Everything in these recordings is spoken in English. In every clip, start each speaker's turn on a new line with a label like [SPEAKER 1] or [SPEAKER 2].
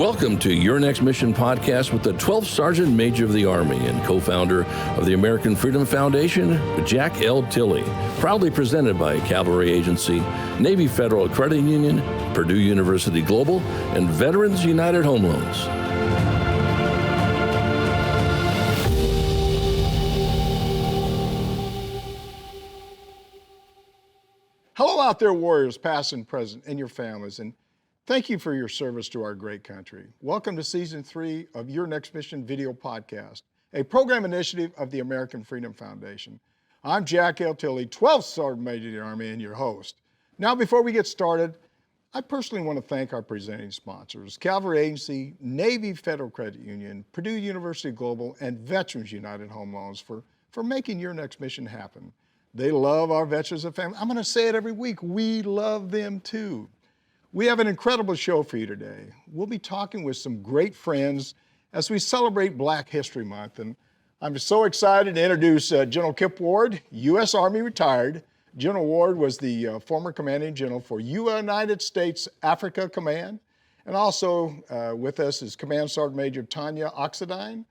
[SPEAKER 1] Welcome to Your Next Mission podcast with the 12th Sergeant Major of the Army and co-founder of the American Freedom Foundation, Jack L. Tilley. Proudly presented by Cavalry Agency, Navy Federal Credit Union, Purdue University Global, and Veterans United Home Loans.
[SPEAKER 2] Hello out there, warriors, past and present, and your families, and thank you for your service to our great country. Welcome to Season 3 of Your Next Mission video podcast, a program initiative of the American Freedom Foundation. I'm Jack L. Tilley, 12th Sergeant Major of the Army, and your host. Now, before we get started, I personally want to thank our presenting sponsors, Cavalry Agency, Navy Federal Credit Union, Purdue University Global, and Veterans United Home Loans for making Your Next Mission happen. They love our veterans and family. I'm going to say it every week. We love them too. We have an incredible show for you today. We'll be talking with some great friends as we celebrate Black History Month. And I'm so excited to introduce General Kip Ward, U.S. Army retired. General Ward was the former commanding general for United States Africa Command. And also with us is Command Sergeant Major Tonya Oxendine,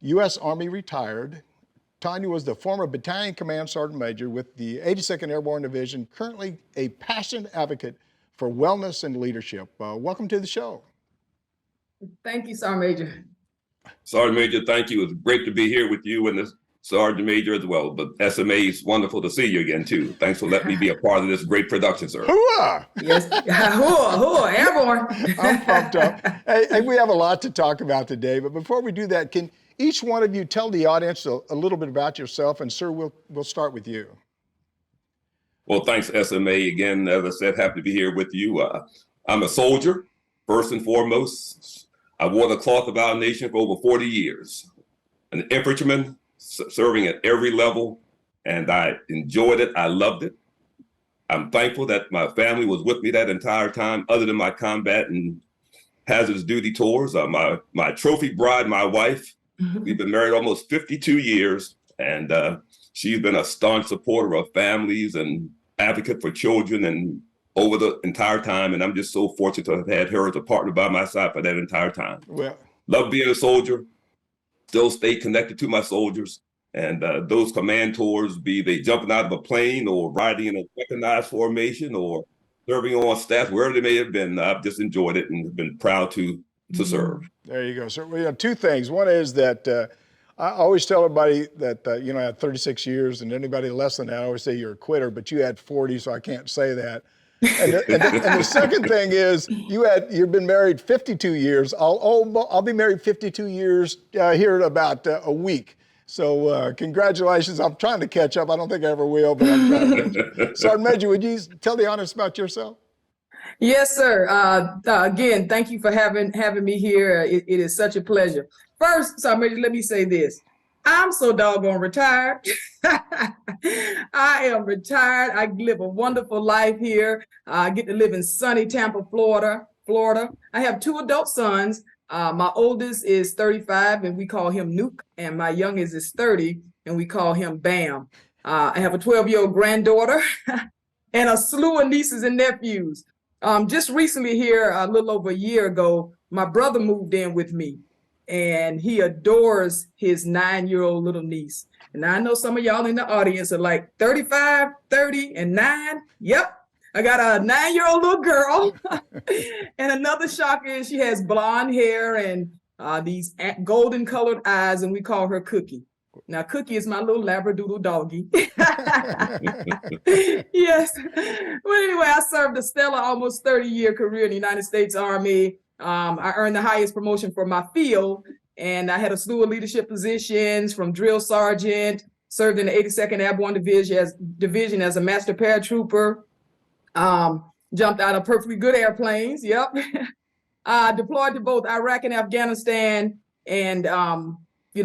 [SPEAKER 2] U.S. Army retired. Tonya was the former Battalion Command Sergeant Major with the 82nd Airborne Division, currently a passionate advocate for wellness and leadership. Welcome to the show.
[SPEAKER 3] Thank you, Sergeant Major.
[SPEAKER 4] Sergeant Major, thank you. It's great to be here with you and the Sergeant Major as well. But SMA is wonderful to see you again, too. Thanks for letting me be a part of this great production, sir.
[SPEAKER 2] Hooah!
[SPEAKER 3] Yes, hooah, airborne.
[SPEAKER 2] I'm pumped up. Hey, we have a lot to talk about today, but before we do that, can each one of you tell the audience a little bit about yourself? And sir, we'll start with you.
[SPEAKER 4] Well, thanks, SMA. Again, as I said, happy to be here with you. I'm a soldier, first and foremost. I wore the cloth of our nation for over 40 years. An infantryman, serving at every level, and I enjoyed it. I loved it. I'm thankful that my family was with me that entire time, other than my combat and hazardous duty tours. My trophy bride, my wife, we've been married almost 52 years, and she's been a staunch supporter of families and advocate for children and over the entire time. And I'm just so fortunate to have had her as a partner by my side for that entire time.
[SPEAKER 2] Well,
[SPEAKER 4] love being a soldier, still stay connected to my soldiers. And those command tours, be they jumping out of a plane or riding in a mechanized formation or serving on staff, wherever they may have been, I've just enjoyed it and been proud to serve.
[SPEAKER 2] There you go. So we have two things. One is that I always tell everybody that, I had 36 years, and anybody less than that, I always say you're a quitter, but you had 40, so I can't say that. And the second thing is you've been married 52 years. I'll be married 52 years here in about a week. So congratulations. I'm trying to catch up. I don't think I ever will, but I'm trying to catch up. Sergeant Major, would you tell the audience about yourself?
[SPEAKER 3] Yes, sir. Again, thank you for having me here. It is such a pleasure. First, Sergeant Major, let me say this. I'm so doggone retired. I am retired. I live a wonderful life here. I get to live in sunny Tampa, Florida. I have two adult sons. My oldest is 35, and we call him Nuke, and my youngest is 30, and we call him Bam. I have a 12-year-old granddaughter and a slew of nieces and nephews. Just recently here, a little over a year ago, my brother moved in with me, and he adores his 9-year-old little niece. And I know some of y'all in the audience are like 35, 30, and 9. Yep, I got a 9-year-old little girl. And another shock is she has blonde hair and these golden colored eyes, and we call her Cookie. Now, Cookie is my little Labradoodle doggy. Yes. Well, anyway, I served a stellar almost 30-year career in the United States Army. I earned the highest promotion for my field, and I had a slew of leadership positions from drill sergeant, served in the 82nd Airborne Division as a master paratrooper, jumped out of perfectly good airplanes. Yep. Deployed to both Iraq and Afghanistan, and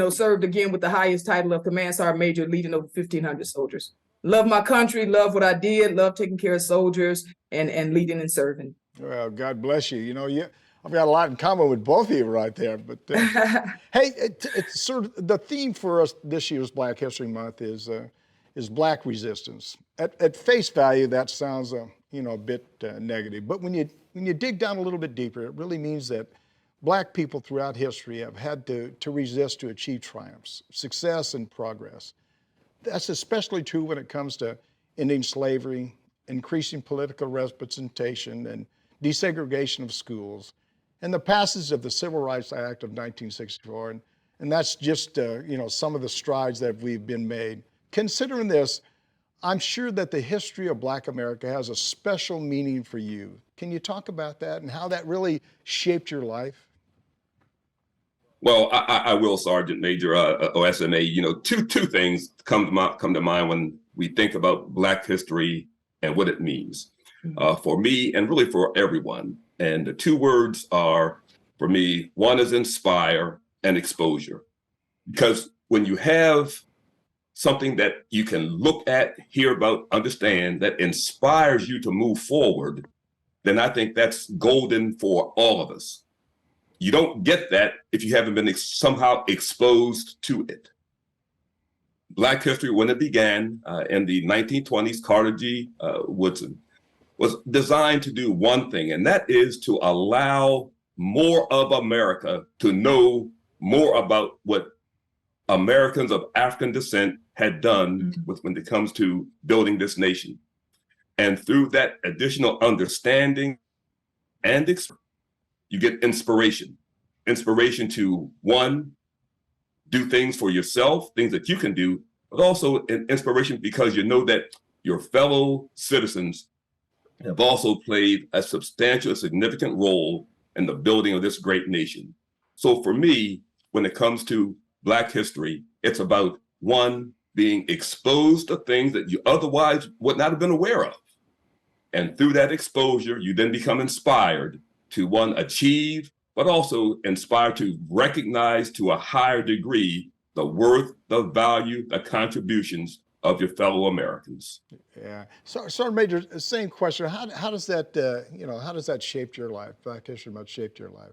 [SPEAKER 3] served again with the highest title of Command Sergeant Major, leading over 1,500 soldiers. Love my country, love what I did, love taking care of soldiers and leading and serving.
[SPEAKER 2] Well, God bless you. I've got a lot in common with both of you right there. But hey, it's sort of the theme for us this year's Black History Month is Black resistance. At face value, that sounds a bit negative. But when you dig down a little bit deeper, it really means that Black people throughout history have had to resist to achieve triumphs, success, and progress. That's especially true when it comes to ending slavery, increasing political representation, and desegregation of schools, and the passage of the Civil Rights Act of 1964. And that's just some of the strides that we've been made. Considering this, I'm sure that the history of Black America has a special meaning for you. Can you talk about that and how that really shaped your life?
[SPEAKER 4] Well, I will, Sergeant Major, or SMA. Two things come to mind when we think about Black history and what it means for me and really for everyone. And the two words are, for me, one is inspire and exposure. Because when you have something that you can look at, hear about, understand, that inspires you to move forward, then I think that's golden for all of us. You don't get that if you haven't been somehow exposed to it. Black history, when it began in the 1920s, Carter G. Woodson, was designed to do one thing, and that is to allow more of America to know more about what Americans of African descent had done when it comes to building this nation. And through that additional understanding and experience, you get inspiration to, one, do things for yourself, things that you can do, but also an inspiration because you know that your fellow citizens have also played a substantial, significant role in the building of this great nation. So for me, when it comes to Black history, it's about, one, being exposed to things that you otherwise would not have been aware of. And through that exposure, you then become inspired to, one, achieve, but also inspired to recognize to a higher degree the worth, the value, the contributions of your fellow Americans.
[SPEAKER 2] Yeah. So, Sergeant Major, same question. How does that shape your life? Black history much shaped your life?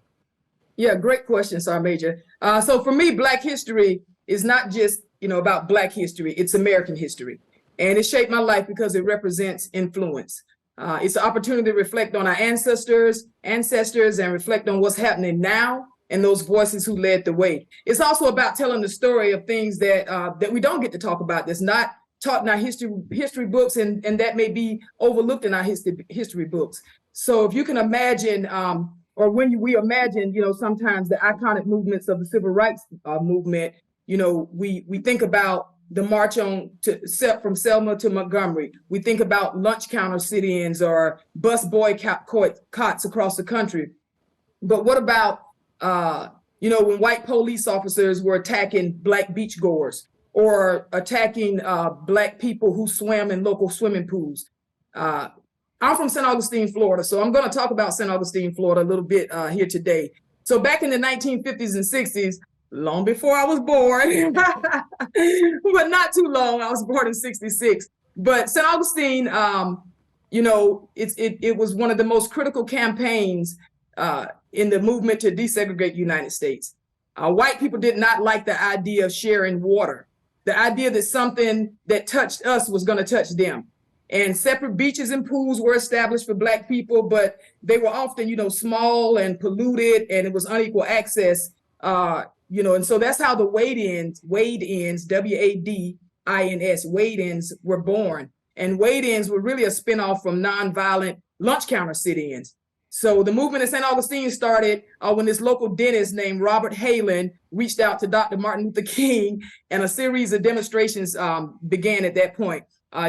[SPEAKER 3] Yeah, great question, Sergeant Major. So for me, Black history is not just, about Black history, it's American history. And it shaped my life because it represents influence. It's an opportunity to reflect on our ancestors, and reflect on what's happening now and those voices who led the way. It's also about telling the story of things that we don't get to talk about, that's not taught in our history books, and that may be overlooked in our history books. So if you can imagine, or when we imagine, sometimes the iconic movements of the civil rights movement, we think about the march from Selma to Montgomery. We think about lunch counter sit-ins or bus boycotts across the country. But what about, when white police officers were attacking Black beachgoers or attacking Black people who swam in local swimming pools? I'm from St. Augustine, Florida, so I'm going to talk about St. Augustine, Florida a little bit here today. So back in the 1950s and 60s, long before I was born, but not too long. I was born in 66. But St. Augustine, it was one of the most critical campaigns in the movement to desegregate the United States. White people did not like the idea of sharing water, the idea that something that touched us was going to touch them. And separate beaches and pools were established for Black people, but they were often, small and polluted, and it was unequal access. And so that's how the wade-ins, W-A-D-I-N-S, wade-ins were born. And wade-ins were really a spinoff from nonviolent lunch counter sit-ins. So the movement in St. Augustine started when this local dentist named Robert Halen reached out to Dr. Martin Luther King, and a series of demonstrations began at that point.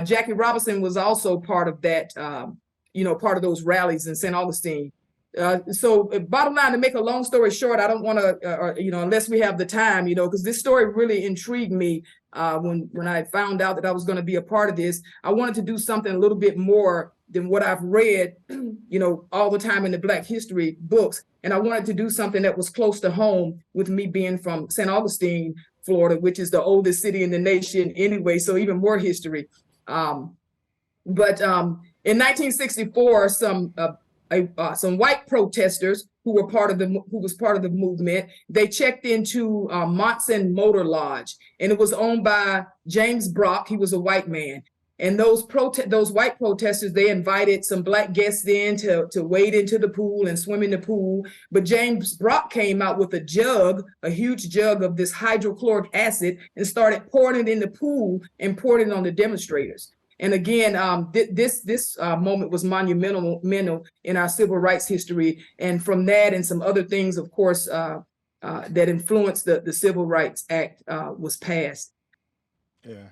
[SPEAKER 3] Jackie Robinson was also part of that, part of those rallies in St. Augustine. So bottom line, to make a long story short, I don't want to, unless we have the time, because this story really intrigued me when I found out that I was going to be a part of this. I wanted to do something a little bit more than what I've read, all the time in the Black history books. And I wanted to do something that was close to home, with me being from St. Augustine, Florida, which is the oldest city in the nation anyway, so even more history. But in 1964, some white protesters who was part of the movement, they checked into Monson Motor Lodge, and it was owned by James Brock. He was a white man. And those white protesters, they invited some black guests in to wade into the pool and swim in the pool. But James Brock came out with a huge jug of this hydrochloric acid, and started pouring it in the pool and pouring it on the demonstrators. And again, this moment was monumental in our civil rights history. And from that and some other things, of course, that influenced the Civil Rights Act was passed.
[SPEAKER 2] Yeah.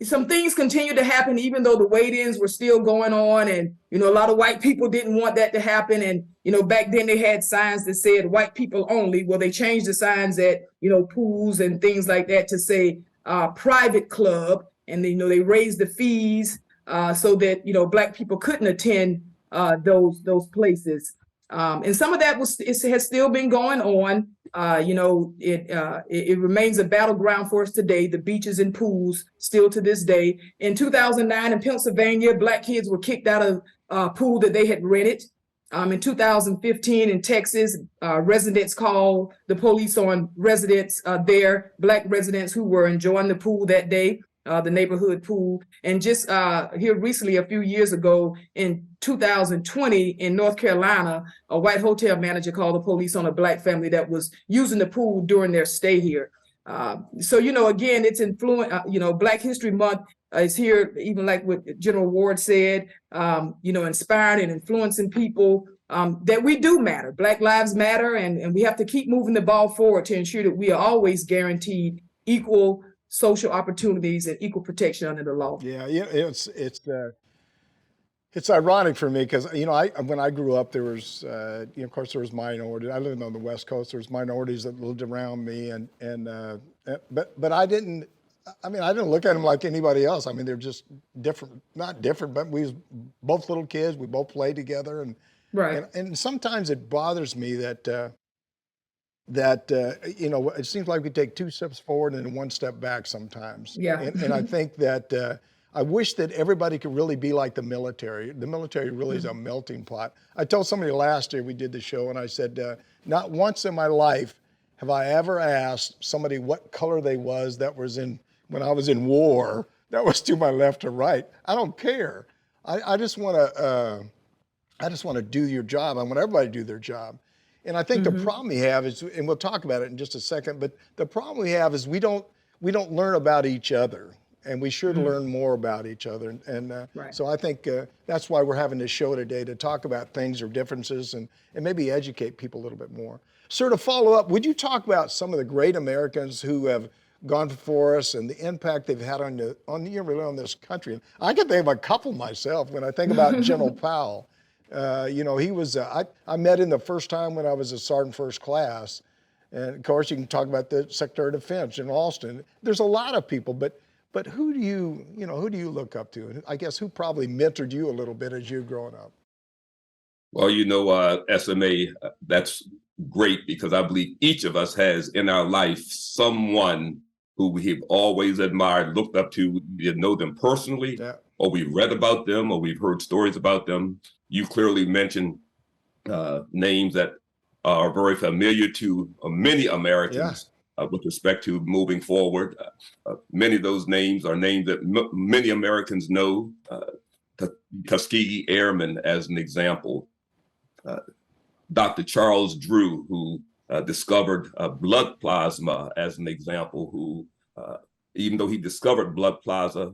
[SPEAKER 3] Some things continued to happen, even though the wait-ins were still going on. And, a lot of white people didn't want that to happen. And, back then they had signs that said white people only. Well, they changed the signs at, pools and things like that to say private club. And they raised the fees so that black people couldn't attend those places. And some of that has still been going on. It remains a battleground for us today. The beaches and pools still to this day. In 2009 in Pennsylvania, black kids were kicked out of a pool that they had rented. In 2015 in Texas, residents called the police on residents there, black residents who were enjoying the pool that day. The neighborhood pool. And just here recently, a few years ago in 2020 in North Carolina, a white hotel manager called the police on a black family that was using the pool during their stay here. So, again, it's influence, Black History Month is here, even like what General Ward said, inspiring and influencing people that we do matter. Black lives matter, and we have to keep moving the ball forward to ensure that we are always guaranteed equal social opportunities and equal protection under the law.
[SPEAKER 2] Yeah, it's ironic for me because when I grew up, there was of course there was minorities. I lived on the West Coast. There was minorities that lived around me, but I didn't look at them like anybody else. I mean, they're just different, not different, but we was both little kids. We both played together, and
[SPEAKER 3] right.
[SPEAKER 2] And sometimes it bothers me that. It seems like we take 2 steps forward and 1 step back sometimes.
[SPEAKER 3] Yeah.
[SPEAKER 2] And I think that I wish that everybody could really be like the military. The military really is a melting pot. I told somebody last year we did the show, and I said, not once in my life have I ever asked somebody what color they was that was when I was in war, that was to my left or right. I don't care. I just want to do your job. I want everybody to do their job. And I think the problem we have is, and we'll talk about it in just a second, but the problem we have is we don't learn about each other, and we should learn more about each other. And
[SPEAKER 3] right.
[SPEAKER 2] So I think that's why we're having this show today, to talk about things or differences and maybe educate people a little bit more. Sir, to follow up, would you talk about some of the great Americans who have gone before us and the impact they've had on this country? And I can think of a couple myself when I think about General Powell. He was, I met him the first time when I was a sergeant first class. And of course, you can talk about the Secretary of Defense in Alston. There's a lot of people, but who do you look up to? And I guess who probably mentored you a little bit as you've grown up?
[SPEAKER 4] Well, SMA, that's great, because I believe each of us has in our life someone who we've always admired, looked up to. You know them personally, or we've read about them, or we've heard stories about them. You clearly mentioned names that are very familiar to many Americans with respect to moving forward. Many of those names are names that many Americans know. Tuskegee Airmen, as an example. Dr. Charles Drew, who discovered blood plasma, as an example, who, even though he discovered blood plasma,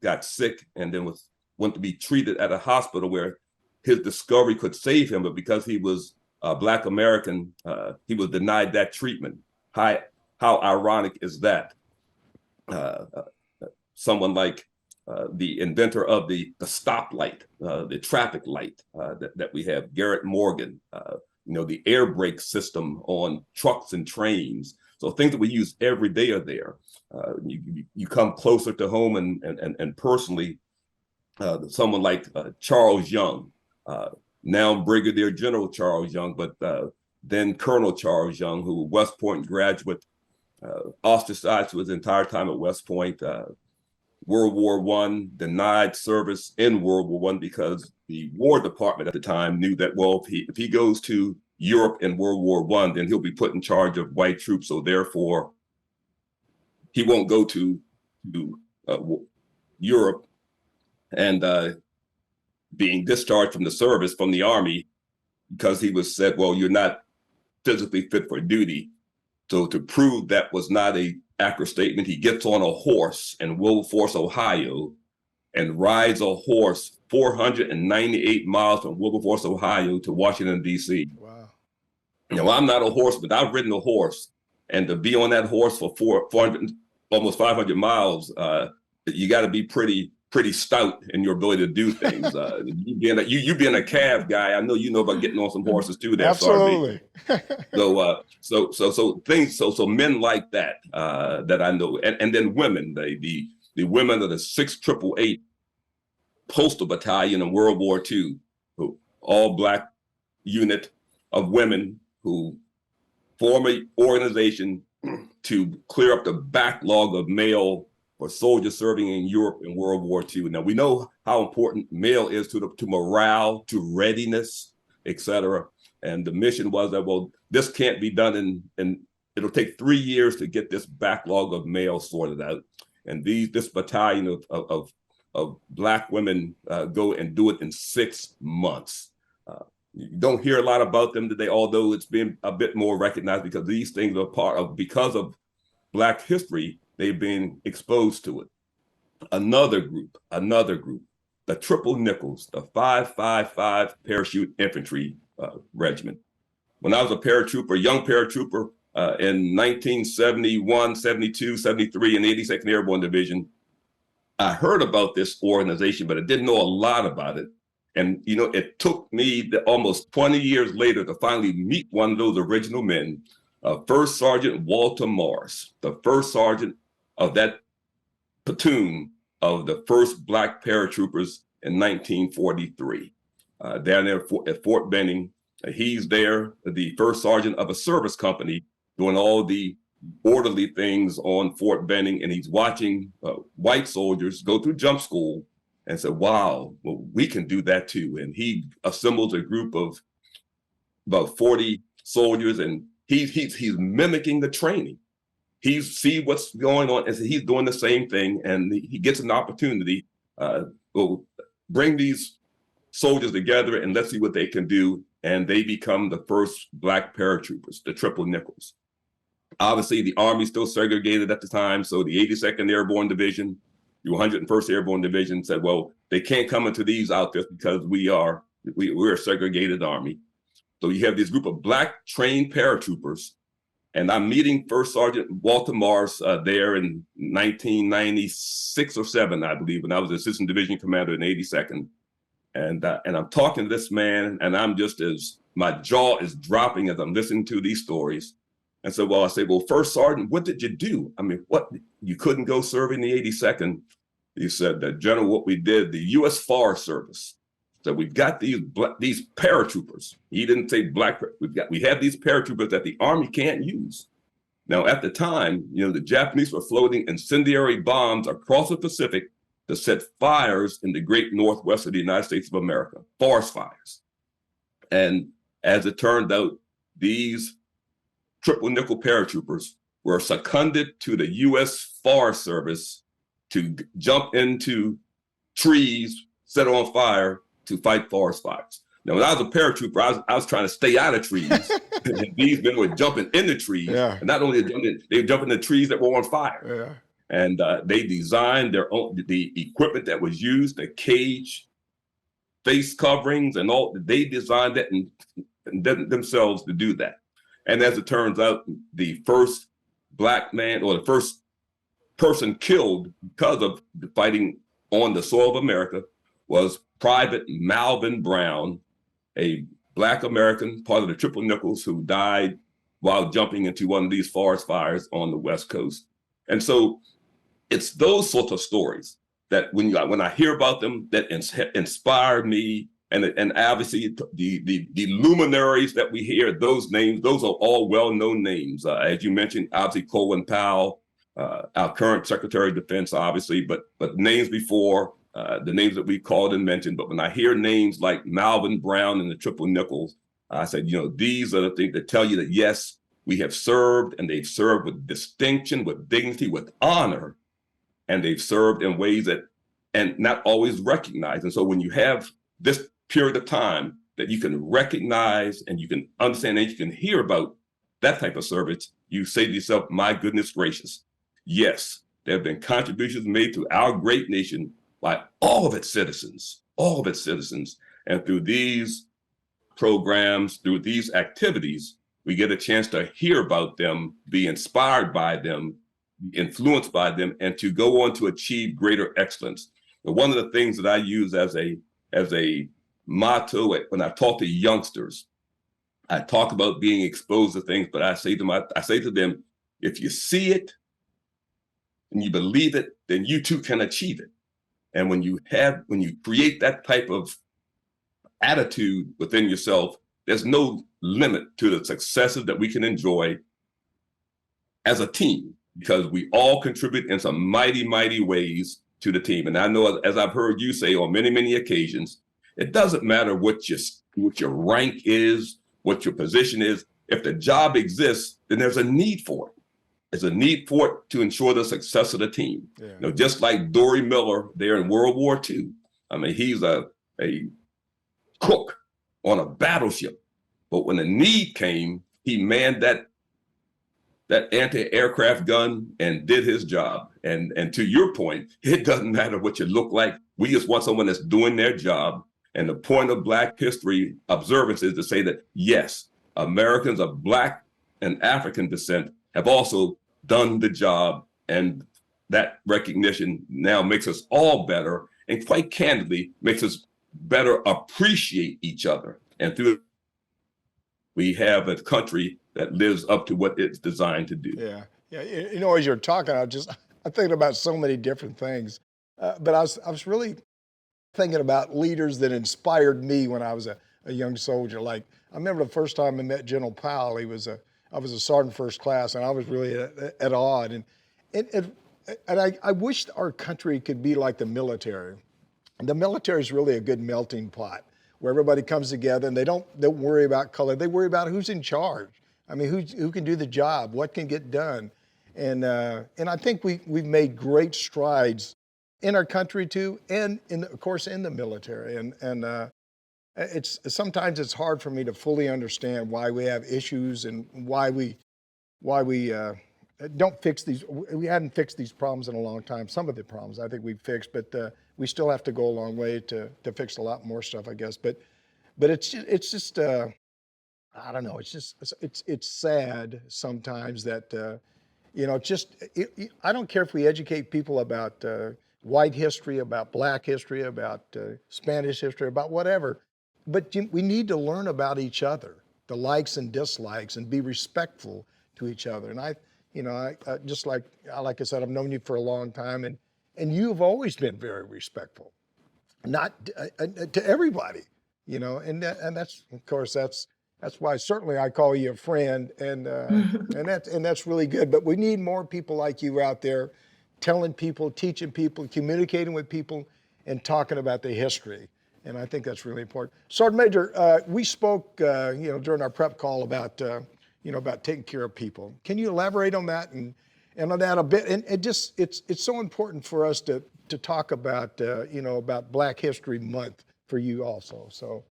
[SPEAKER 4] got sick and then went to be treated at a hospital where his discovery could save him, but because he was a Black American, he was denied that treatment. How ironic is that? Someone like the inventor of the stoplight, the traffic light that we have, Garrett Morgan, the air brake system on trucks and trains. So things that we use every day are there. You come closer to home and personally, someone like Charles Young, now Brigadier General Charles Young, but then Colonel Charles Young, who West Point graduate, ostracized for his entire time at West Point, World War I, denied service in World War I because the War Department at the time knew that, well, if he goes to Europe in World War I, then he'll be put in charge of white troops. So therefore, he won't go to Europe and being discharged from the service, from the Army, because he was said, well, you're not physically fit for duty. So to prove that was not a accurate statement, he gets on a horse in Wilberforce, Ohio, and rides a horse 498 miles from Wilberforce, Ohio to Washington, D.C.
[SPEAKER 2] Wow.
[SPEAKER 4] I'm not a horseman. I've ridden a horse, and to be on that horse for 400, almost 500 miles, you got to be pretty stout in your ability to do things. You being a cab guy, I know you know about getting on some horses too. There,
[SPEAKER 2] absolutely.
[SPEAKER 4] So men like that that I know, and then women, the women of the 688 Postal Battalion in World War II, all Black unit of women who form an organization to clear up the backlog of male for soldiers serving in Europe in World War II. Now, we know how important male is to morale, to readiness, et cetera. And the mission was that, well, this can't be done and it'll take 3 years to get this backlog of male sorted out. And this battalion of Black women go and do it in 6 months. You don't hear a lot about them today, although it's been a bit more recognized because these things are because of Black history, they've been exposed to it. Another group, the Triple Nickels, the 555 Parachute Infantry Regiment. When I was a young paratrooper in 1971, 72, 73 in the 82nd Airborne Division, I heard about this organization, but I didn't know a lot about it. And, it took me almost 20 years later to finally meet one of those original men, First Sergeant Walter Morris, the first sergeant of that platoon of the first Black paratroopers in 1943. Down there at Fort Benning, he's there, the first sergeant of a service company, doing all the orderly things on Fort Benning, and he's watching white soldiers go through jump school and said, wow, well, we can do that too. And he assembles a group of about 40 soldiers, and he's mimicking the training. He sees what's going on, and so he's doing the same thing, and he gets an opportunity. We'll bring these soldiers together and let's see what they can do. And they become the first Black paratroopers, the Triple Nickels. Obviously, the Army still segregated at the time, so the 82nd Airborne Division, the 101st Airborne Division said, well, they can't come into these outfits because we're a segregated Army. So you have this group of Black trained paratroopers, and I'm meeting First Sergeant Walter Morris there in 1996 or 7, I believe, when I was Assistant Division Commander in 82nd. And I'm talking to this man, and my jaw is dropping as I'm listening to these stories. And so, I say, well, First Sergeant, what did you do? I mean, what, you couldn't go serve in the 82nd? He said, that General, what we did, the U.S. Forest Service, so we've got these paratroopers. He didn't say Black, we have these paratroopers that the Army can't use. Now, at the time, the Japanese were floating incendiary bombs across the Pacific to set fires in the great Northwest of the United States of America, forest fires. And as it turned out, these Triple Nickel paratroopers were seconded to the U.S. Forest Service to jump into trees, set on fire to fight forest fires. Now, when I was a paratrooper, I was trying to stay out of trees. And these men were jumping in the trees. Yeah. And not only they were jumping in the trees that were on fire. Yeah. And they designed the equipment that was used, the cage, face coverings, and all. They designed that and themselves to do that. And as it turns out, the first Black man or the first person killed because of the fighting on the soil of America was Private Malvin Brown, a Black American, part of the Triple Nickels, who died while jumping into one of these forest fires on the West Coast. And so it's those sorts of stories that when I hear about them, that inspire me. And obviously the luminaries that we hear, those names, those are all well-known names. As you mentioned, obviously Colin Powell, our current Secretary of Defense, obviously, but names before, the names that we called and mentioned. But when I hear names like Malvin Brown and the Triple Nickels, I said, these are the things that tell you that, yes, we have served, and they've served with distinction, with dignity, with honor, and they've served in ways that and not always recognized. And so when you have this period of time that you can recognize and you can understand and you can hear about that type of service, you say to yourself, my goodness gracious, yes, there have been contributions made to our great nation by all of its citizens. And through these programs, through these activities, we get a chance to hear about them, be inspired by them, be influenced by them, and to go on to achieve greater excellence. And one of the things that I use as a motto when I talk to youngsters, I talk about being exposed to things, but I say to them, if you see it and you believe it, then you too can achieve it. And when you create that type of attitude within yourself, there's no limit to the successes that we can enjoy as a team, because we all contribute in some mighty, mighty ways to the team. And I know, as I've heard you say on many, many occasions, it doesn't matter what your rank is, what your position is. If the job exists, then there's a need for it. There's a need for it to ensure the success of the team. Yeah. You know, just like Dory Miller there in World War II. I mean, he's a cook on a battleship, but when the need came, he manned that anti-aircraft gun and did his job. And to your point, it doesn't matter what you look like. We just want someone that's doing their job. And the point of Black History observance is to say that, yes, Americans of Black and African descent have also done the job. And that recognition now makes us all better, and quite candidly, makes us better appreciate each other. And through we have a country that lives up to what it's designed to do.
[SPEAKER 2] Yeah. You know, as you're talking, I'm thinking about so many different things. But I was really thinking about leaders that inspired me when I was a young soldier. Like, I remember the first time I met General Powell. I was a sergeant first class, and I was really at awe. And I wished our country could be like the military. The military is really a good melting pot where everybody comes together and they don't worry about color. They worry about who's in charge. I mean, who can do the job, what can get done. And I think we've made great strides in our country too, and of course in the military. And sometimes it's hard for me to fully understand why we have issues and why we don't fix these. We hadn't fixed these problems in a long time. Some of the problems I think we've fixed, but we still have to go a long way to fix a lot more stuff, I guess. But it's just I don't know. It's sad sometimes that I don't care if we educate people about white history, about Black history, about Spanish history, about whatever. But we need to learn about each other, the likes and dislikes, and be respectful to each other. And I just like I said, I've known you for a long time, and you've always been very respectful, not to everybody, and that's, of course, that's why certainly I call you a friend, and that's really good. But we need more people like you out there, telling people, teaching people, communicating with people, and talking about the history. And I think that's really important. Sergeant Major, we spoke, during our prep call about taking care of people. Can you elaborate on that and on that a bit? And it's so important for us to talk about, about Black History Month for you also. So.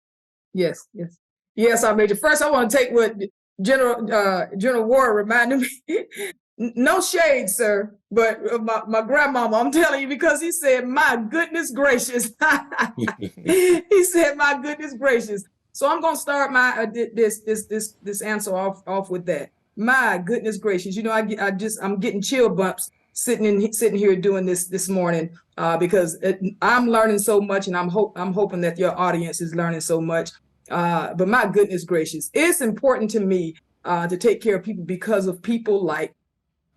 [SPEAKER 3] Yes, Sergeant Major. First, I want to take what General Ward reminded me. No shade, sir, but my grandmama, I'm telling you, because he said, my goodness gracious. He said, my goodness gracious. So I'm going to start my this answer off with that. My goodness gracious. I'm getting chill bumps sitting here doing this morning because I'm learning so much, and I'm hoping that your audience is learning so much. But my goodness gracious, it's important to me to take care of people because of people like,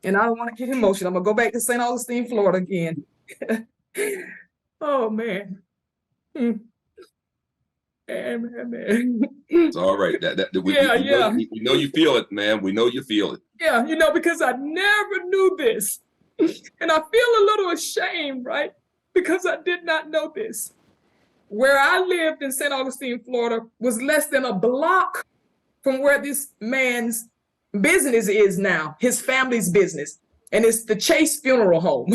[SPEAKER 3] and I don't want to get emotional. I'm gonna go back to St. Augustine, Florida again. Oh man. Man.
[SPEAKER 4] It's all right. We know you feel it, man. We know you feel it.
[SPEAKER 3] Yeah, because I never knew this. And I feel a little ashamed, right? Because I did not know this. Where I lived in St. Augustine, Florida, was less than a block from where this man's business is now, his family's business. And it's the Chase Funeral Home.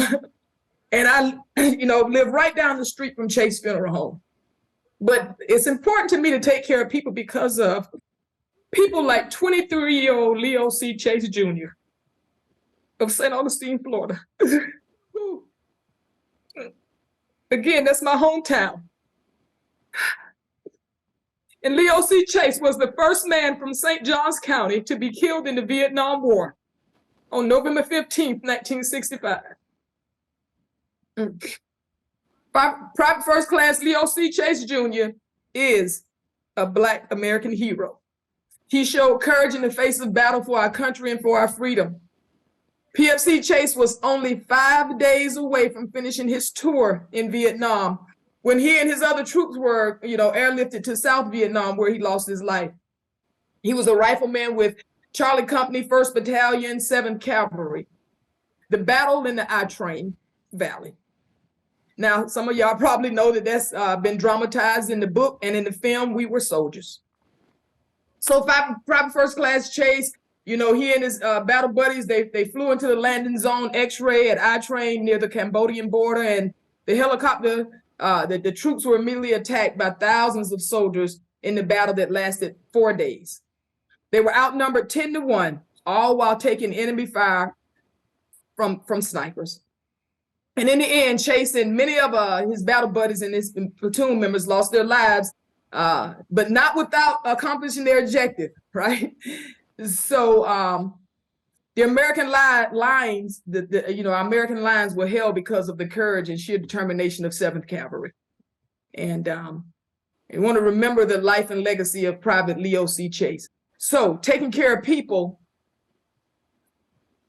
[SPEAKER 3] And I, live right down the street from Chase Funeral Home. But it's important to me to take care of people because of people like 23-year-old Leo C. Chase Jr. of St. Augustine, Florida. Again, that's my hometown. And Leo C. Chase was the first man from St. Johns County to be killed in the Vietnam War on November 15th, 1965. Private First Class Leo C. Chase Jr. is a Black American hero. He showed courage in the face of battle for our country and for our freedom. PFC Chase was only 5 days away from finishing his tour in Vietnam when he and his other troops were, airlifted to South Vietnam, where he lost his life. He was a rifleman with Charlie Company, 1st Battalion, 7th Cavalry. The battle in the I Train Valley. Now, some of y'all probably know that that's been dramatized in the book and in the film, We Were Soldiers. So Private First Class Chase, he and his battle buddies, they flew into the landing zone X-ray at I-Train near the Cambodian border, and the helicopter, the troops were immediately attacked by thousands of soldiers in the battle that lasted 4 days. They were outnumbered 10-1, all while taking enemy fire from snipers. And in the end, Chase and many of his battle buddies and his platoon members lost their lives, but not without accomplishing their objective, right? So the American lines, American lines were held because of the courage and sheer determination of 7th Cavalry. And I want to remember the life and legacy of Private Leo C. Chase. So taking care of people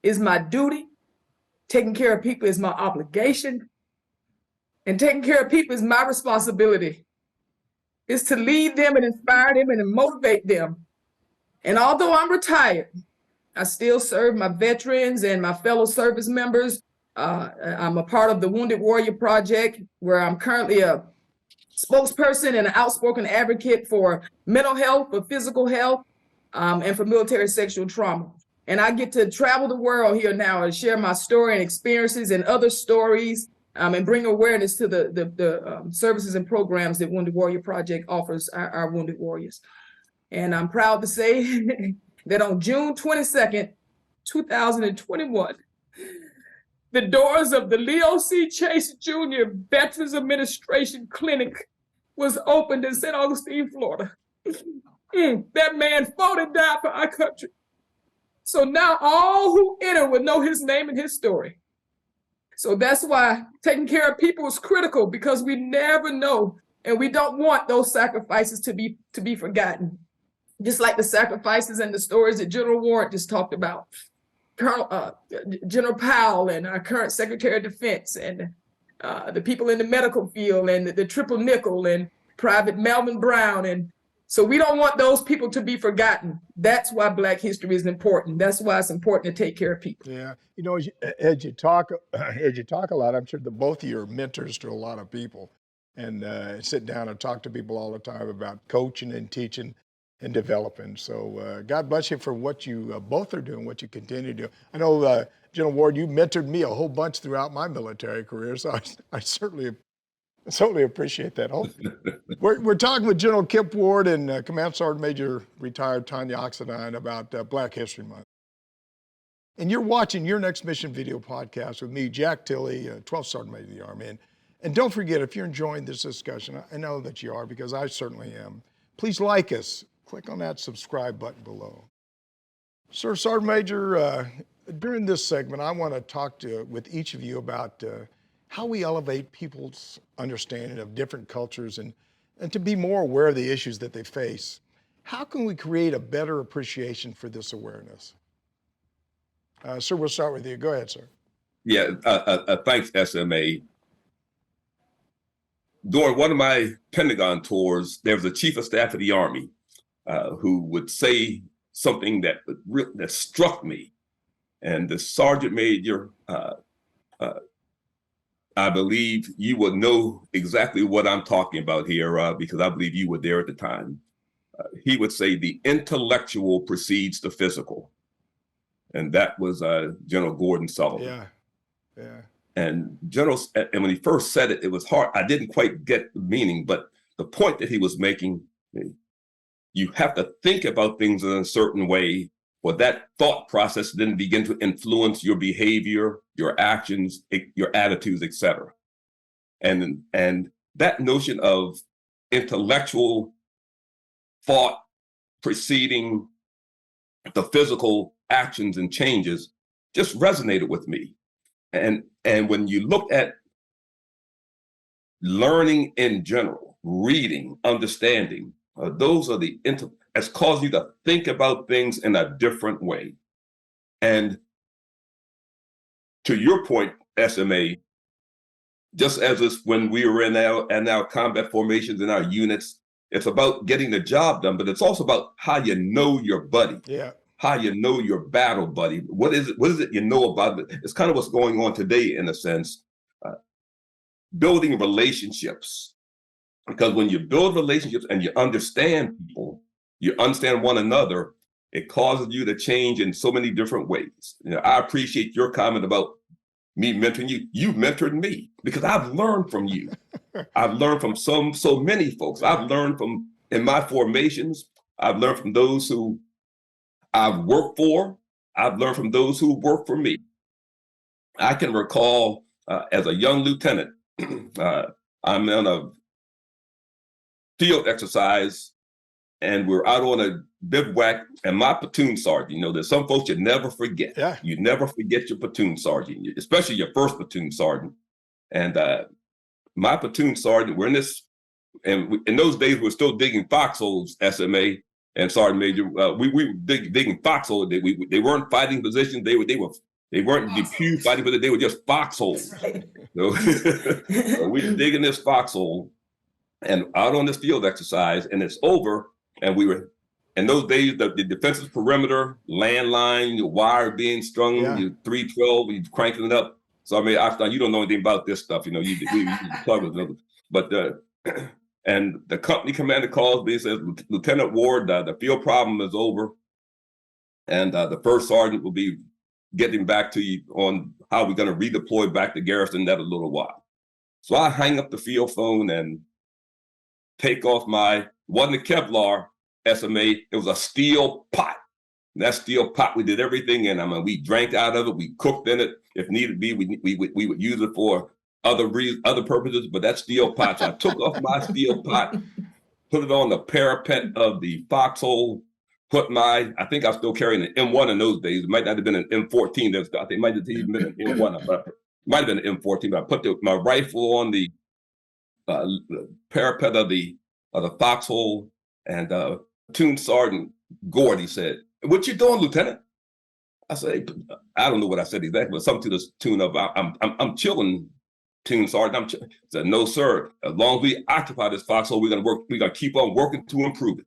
[SPEAKER 3] is my duty. Taking care of people is my obligation. And taking care of people is my responsibility. It's to lead them and inspire them and motivate them. And although I'm retired, I still serve my veterans and my fellow service members. I'm a part of the Wounded Warrior Project, where I'm currently a spokesperson and an outspoken advocate for mental health, for physical health, and for military sexual trauma. And I get to travel the world here now and share my story and experiences and other stories, and bring awareness to the services and programs that Wounded Warrior Project offers our Wounded Warriors. And I'm proud to say that on June 22nd, 2021, the doors of the Leo C. Chase Jr. Veterans Administration Clinic was opened in St. Augustine, Florida. That man fought and died for our country. So now all who enter will know his name and his story. So that's why taking care of people is critical, because we never know, and we don't want those sacrifices to be forgotten. Just like the sacrifices and the stories that General Warren just talked about. General Powell and our current Secretary of Defense, and the people in the medical field, and the Triple Nickel, and Private Melvin Brown. And so we don't want those people to be forgotten. That's why Black history is important. That's why it's important to take care of people.
[SPEAKER 2] Yeah, as you talk a lot, I'm sure that both of you are mentors to a lot of people, and sit down and talk to people all the time about coaching and teaching and developing. So God bless you for what you both are doing, what you continue to do. I know, General Ward, you mentored me a whole bunch throughout my military career, so I certainly appreciate that. We're talking with General Kip Ward and Command Sergeant Major retired Tonya Oxendine about Black History Month. And you're watching Your Next Mission video podcast with me, Jack Tilley, 12th Sergeant Major of the Army. And don't forget, if you're enjoying this discussion, I know that you are, because I certainly am, please like us. Click on that subscribe button below. Sir Sergeant Major, during this segment, I want to talk with each of you about how we elevate people's understanding of different cultures and to be more aware of the issues that they face. How can we create a better appreciation for this awareness? Sir, we'll start with you. Go ahead, sir.
[SPEAKER 4] Yeah, thanks, SMA. During one of my Pentagon tours, there was a chief of staff of the Army who would say something that struck me. And the Sergeant Major, I believe you would know exactly what I'm talking about here, because I believe you were there at the time. He would say the intellectual precedes the physical. And that was General Gordon Sullivan.
[SPEAKER 2] Yeah.
[SPEAKER 4] And when he first said it, it was hard. I didn't quite get the meaning, but the point that he was making, you have to think about things in a certain way for that thought process then begin to influence your behavior, your actions, your attitudes, etc. And that notion of intellectual thought preceding the physical actions and changes just resonated with me. And when you look at learning in general, reading, understanding, those are it's caused you to think about things in a different way. And to your point, SMA, just as it's when we were in our combat formations in our units, it's about getting the job done, but it's also about how you know your buddy.
[SPEAKER 2] Yeah.
[SPEAKER 4] How you know your battle buddy. What is it you know about it? It's kind of what's going on today in a sense. Building relationships. Because when you build relationships and you understand people, you understand one another, it causes you to change in so many different ways. I appreciate your comment about me mentoring you. You mentored me because I've learned from you. I've learned from so many folks. I've learned from, in my formations, I've learned from those who I've worked for. I've learned from those who work for me. I can recall as a young lieutenant, I'm in a field exercise and we're out on a bivouac, and my platoon sergeant, there's some folks you never forget.
[SPEAKER 2] Yeah.
[SPEAKER 4] You never forget your platoon sergeant, especially your first platoon sergeant. And my platoon sergeant, we're in this, and in those days, we're still digging foxholes, SMA and Sergeant Major. We were digging foxholes. They weren't fighting positions. They weren't DPU fighting, but they were just foxholes.
[SPEAKER 3] Right.
[SPEAKER 4] So we were digging this foxhole and out on this field exercise, and it's over. And we were, in those days, the defensive perimeter, landline, your wire being strung, your 312, you cranking it up. So I mean, Oxendine, you don't know anything about this stuff, we plug with them. But and the company commander calls me and says, Lieutenant Ward, the field problem is over, and the first sergeant will be getting back to you on how we're going to redeploy back to garrison that a little while. So I hang up the field phone and take off wasn't a Kevlar SMA, it was a steel pot. And that steel pot, we did everything in. I mean, we drank out of it, we cooked in it. If needed be, we would use it for other purposes, but that steel pot, so I took off my steel pot, put it on the parapet of the foxhole, I think I was still carrying an M1 in those days. It might not have been an M14. I think it might have even been an M1, but it might have been an M14, but I put my rifle on the parapet of the foxhole, and Platoon Sergeant Gordy said, "What you doing, Lieutenant?" I said, I don't know what I said exactly, but something to the tune of, I'm chilling, Platoon Sergeant. I said, "No, sir. As long as we occupy this foxhole, we're gonna keep on working to improve it."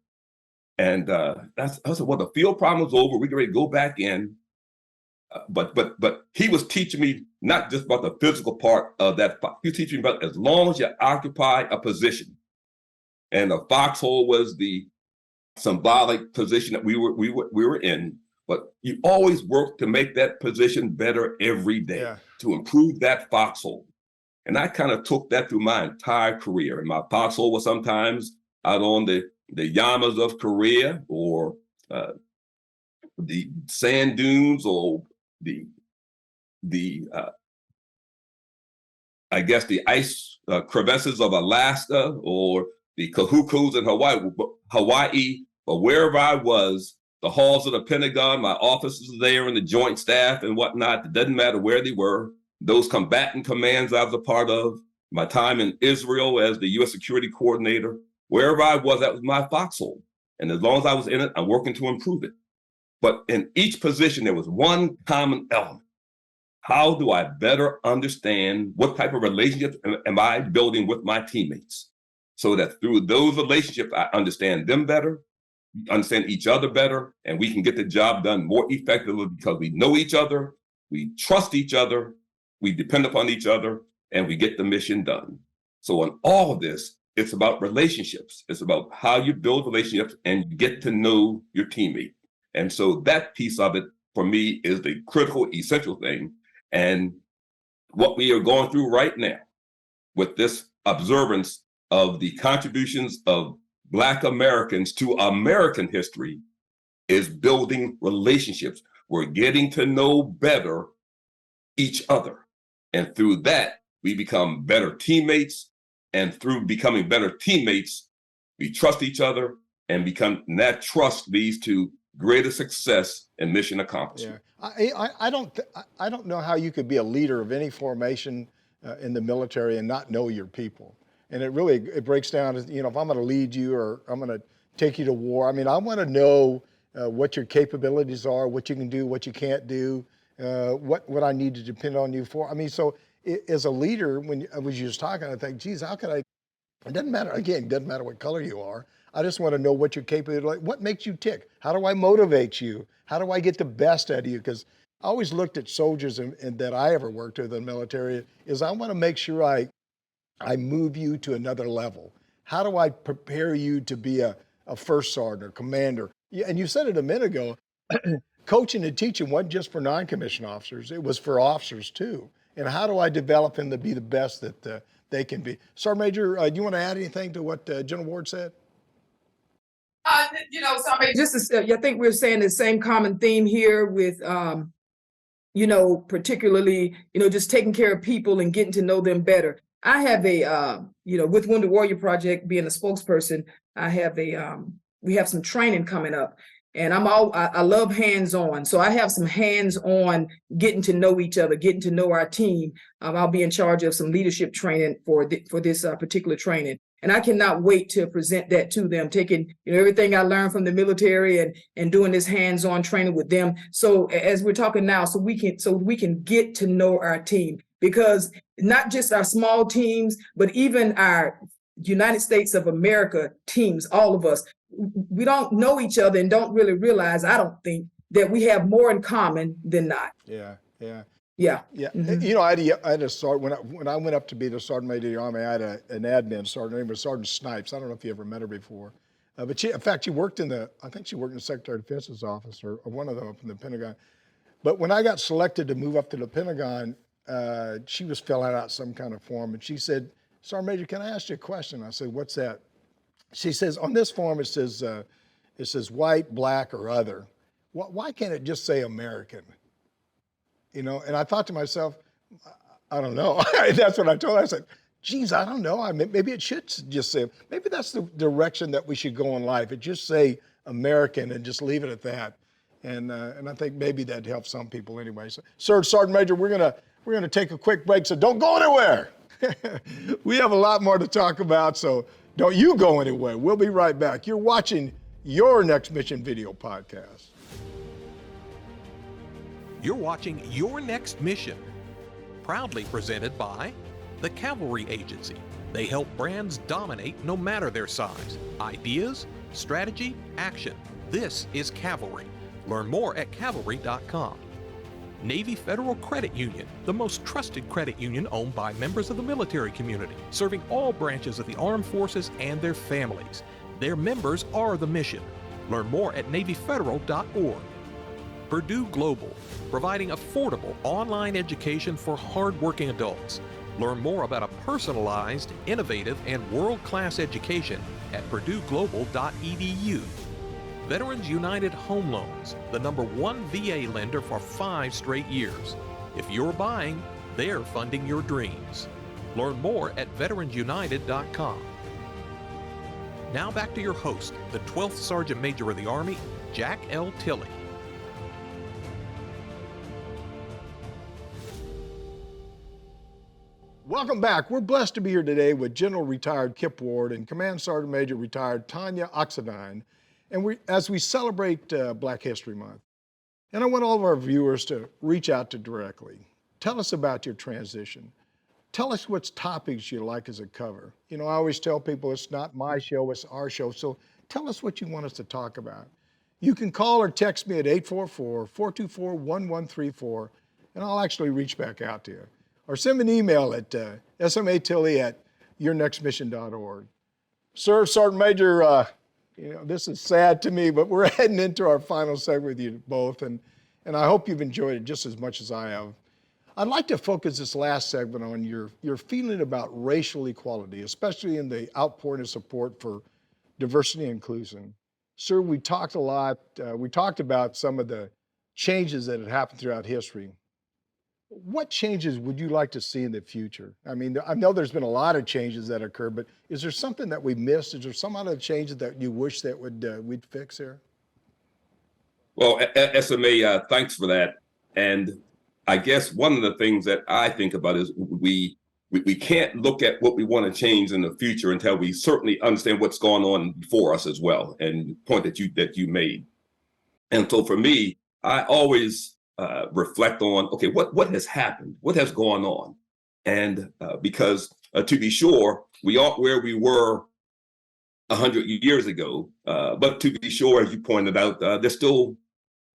[SPEAKER 4] And I said, well, the field problem is over. We're ready to go back in. But he was teaching me not just about the physical part of that. He was teaching me about as long as you occupy a position, and the foxhole was the symbolic position that we were in. But you always work to make that position better every day, to improve that foxhole. And I kind of took that through my entire career. And my foxhole was sometimes out on the Yamas of Korea, or the sand dunes, or the I guess the ice crevasses of Alaska, or the Kahukus in Hawaii, but wherever I was, the halls of the Pentagon, my officers there, and the Joint Staff and whatnot, it doesn't matter where they were. Those combatant commands I was a part of, my time in Israel as the U.S. Security Coordinator, wherever I was, that was my foxhole. And as long as I was in it, I'm working to improve it. But in each position, there was one common element. How do I better understand what type of relationships am I building with my teammates? So that through those relationships, I understand them better, understand each other better, and we can get the job done more effectively because we know each other, we trust each other, we depend upon each other, and we get the mission done. So in all of this, it's about relationships. It's about how you build relationships and you get to know your teammate. And so that piece of it, for me, is the critical, essential thing. And what we are going through right now with this observance of the contributions of Black Americans to American history is building relationships. We're getting to know better each other. And through that, we become better teammates. And through becoming better teammates, we trust each other, and that trust leads to greater success and mission accomplishment.
[SPEAKER 2] Yeah, I don't know how you could be a leader of any formation in the military and not know your people. And it breaks down to, if I'm going to lead you or I'm going to take you to war, I mean, I want to know what your capabilities are, what you can do, what you can't do, what I need to depend on you for. I mean, so as a leader, when I was just talking, I think, geez, how can I? It doesn't matter. Again, it doesn't matter what color you are. I just want to know what you're capable of. Like, what makes you tick? How do I motivate you? How do I get the best out of you? Because I always looked at soldiers and that I ever worked with in the military is I want to make sure I move you to another level. How do I prepare you to be a first sergeant or commander? And you said it a minute ago, coaching and teaching wasn't just for non-commissioned officers, it was for officers too. And how do I develop them to be the best that they can be? Sergeant Major, do you want to add anything to what General Ward said?
[SPEAKER 3] I think we're saying the same common theme here with, particularly, just taking care of people and getting to know them better. I have with Wounded Warrior Project, being a spokesperson, we have some training coming up, and I love hands-on. So I have some hands-on getting to know each other, getting to know our team. I'll be in charge of some leadership training for this particular training. And I cannot wait to present that to them, taking everything I learned from the military and doing this hands-on training with them. So as we're talking now, so we can get to know our team, because not just our small teams, but even our United States of America teams, all of us, we don't know each other and don't really realize, I don't think, that we have more in common than not.
[SPEAKER 2] Yeah.
[SPEAKER 3] Mm-hmm.
[SPEAKER 2] I had a sergeant, when I went up to be the sergeant major of the Army, I had an admin sergeant named Sergeant Snipes. I don't know if you ever met her before. But she worked in the Secretary of Defense's office or one of them up in the Pentagon. But when I got selected to move up to the Pentagon, she was filling out some kind of form, and she said, Sergeant Major, can I ask you a question? I said, what's that? She says, on this form, it says white, black, or other. Why can't it just say American? And I thought to myself, I don't know. That's what I told her. I said, geez, I don't know. Maybe it should just say, maybe that's the direction that we should go in life. It just say American and just leave it at that. And I think maybe that helps some people anyway. So, Sergeant Major, we're gonna take a quick break, so don't go anywhere. We have a lot more to talk about, so don't you go anywhere. We'll be right back. You're watching Your Next Mission Video Podcast.
[SPEAKER 5] You're watching Your Next Mission, proudly presented by the Cavalry Agency. They help brands dominate no matter their size. Ideas, strategy, action. This is Cavalry. Learn more at cavalry.com. Navy Federal Credit Union, the most trusted credit union owned by members of the military community, serving all branches of the armed forces and their families. Their members are the mission. Learn more at NavyFederal.org. Purdue Global, providing affordable online education for hardworking adults. Learn more about a personalized, innovative, and world-class education at PurdueGlobal.edu. Veterans United Home Loans, the #1 VA lender for 5 straight years. If you're buying, they're funding your dreams. Learn more at VeteransUnited.com. Now back to your host, the 12th Sergeant Major of the Army, Jack L. Tilley.
[SPEAKER 2] Welcome back. We're blessed to be here today with General Retired Kip Ward and Command Sergeant Major Retired Tonya Oxendine, and as we celebrate Black History Month. And I want all of our viewers to reach out to directly. Tell us about your transition. Tell us what topics you like as a cover. I always tell people it's not my show, it's our show. So tell us what you want us to talk about. You can call or text me at 844-424-1134, and I'll actually reach back out to you. Or send an email at SMA Tilley at yournextmission.org. Sir, Sergeant Major, this is sad to me, but we're heading into our final segment with you both, and I hope you've enjoyed it just as much as I have. I'd like to focus this last segment on your feeling about racial equality, especially in the outpouring of support for diversity and inclusion. Sir, we talked a lot, we talked about some of the changes that have happened throughout history. What changes would you like to see in the future? I mean, I know there's been a lot of changes that occurred, but is there something that we missed? Is there some other changes that you wish that we'd fix here?
[SPEAKER 4] Well, SMA, thanks for that. And I guess one of the things that I think about is we can't look at what we want to change in the future until we certainly understand what's going on before us as well. And the point that you made. And so for me, I always reflect on, okay, what has happened? What has gone on? And because to be sure, we aren't where we were 100 years ago, but to be sure, as you pointed out, there's still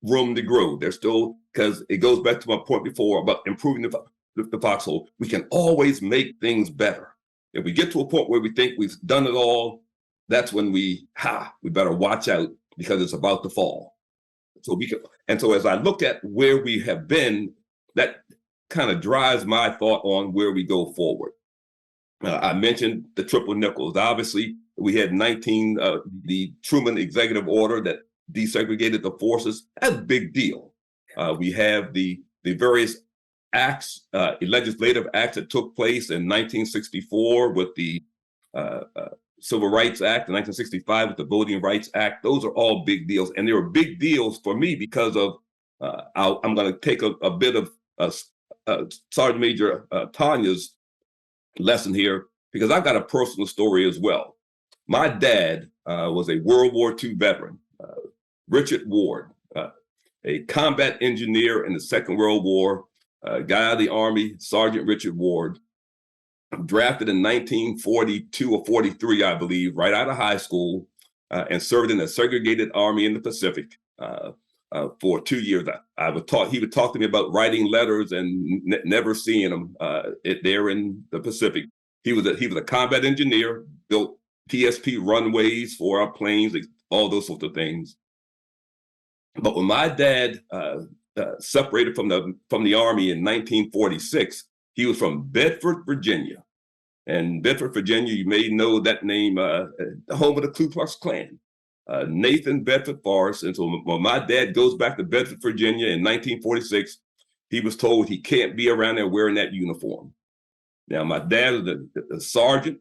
[SPEAKER 4] room to grow. There's still, because it goes back to my point before about improving the foxhole. We can always make things better. If we get to a point where we think we've done it all, that's when we better watch out because it's about to fall. So as I look at where we have been, that kind of drives my thought on where we go forward. I mentioned the triple nickels. Obviously, we had the Truman executive order that desegregated the forces. That's a big deal. We have the various acts, legislative acts that took place in 1964 with the Civil Rights Act, in 1965 with the Voting Rights Act. Those are all big deals. And they were big deals for me because of, I'm going to take a bit of Sergeant Major Tonya's lesson here, because I've got a personal story as well. My dad was a World War II veteran, Richard Ward, a combat engineer in the Second World War, guy out of the Army, Sergeant Richard Ward, drafted in 1942 or 43, I believe, right out of high school, and served in the segregated army in the Pacific for 2 years. He would talk to me about writing letters and never seeing them there in the Pacific. He was a combat engineer, built PSP runways for our planes, all those sorts of things. But when my dad separated from the Army in 1946, he was from Bedford, Virginia. And Bedford, Virginia, you may know that name, the home of the Ku Klux Klan, Nathan Bedford Forrest. And so when my dad goes back to Bedford, Virginia in 1946, he was told he can't be around there wearing that uniform. Now, my dad is a sergeant,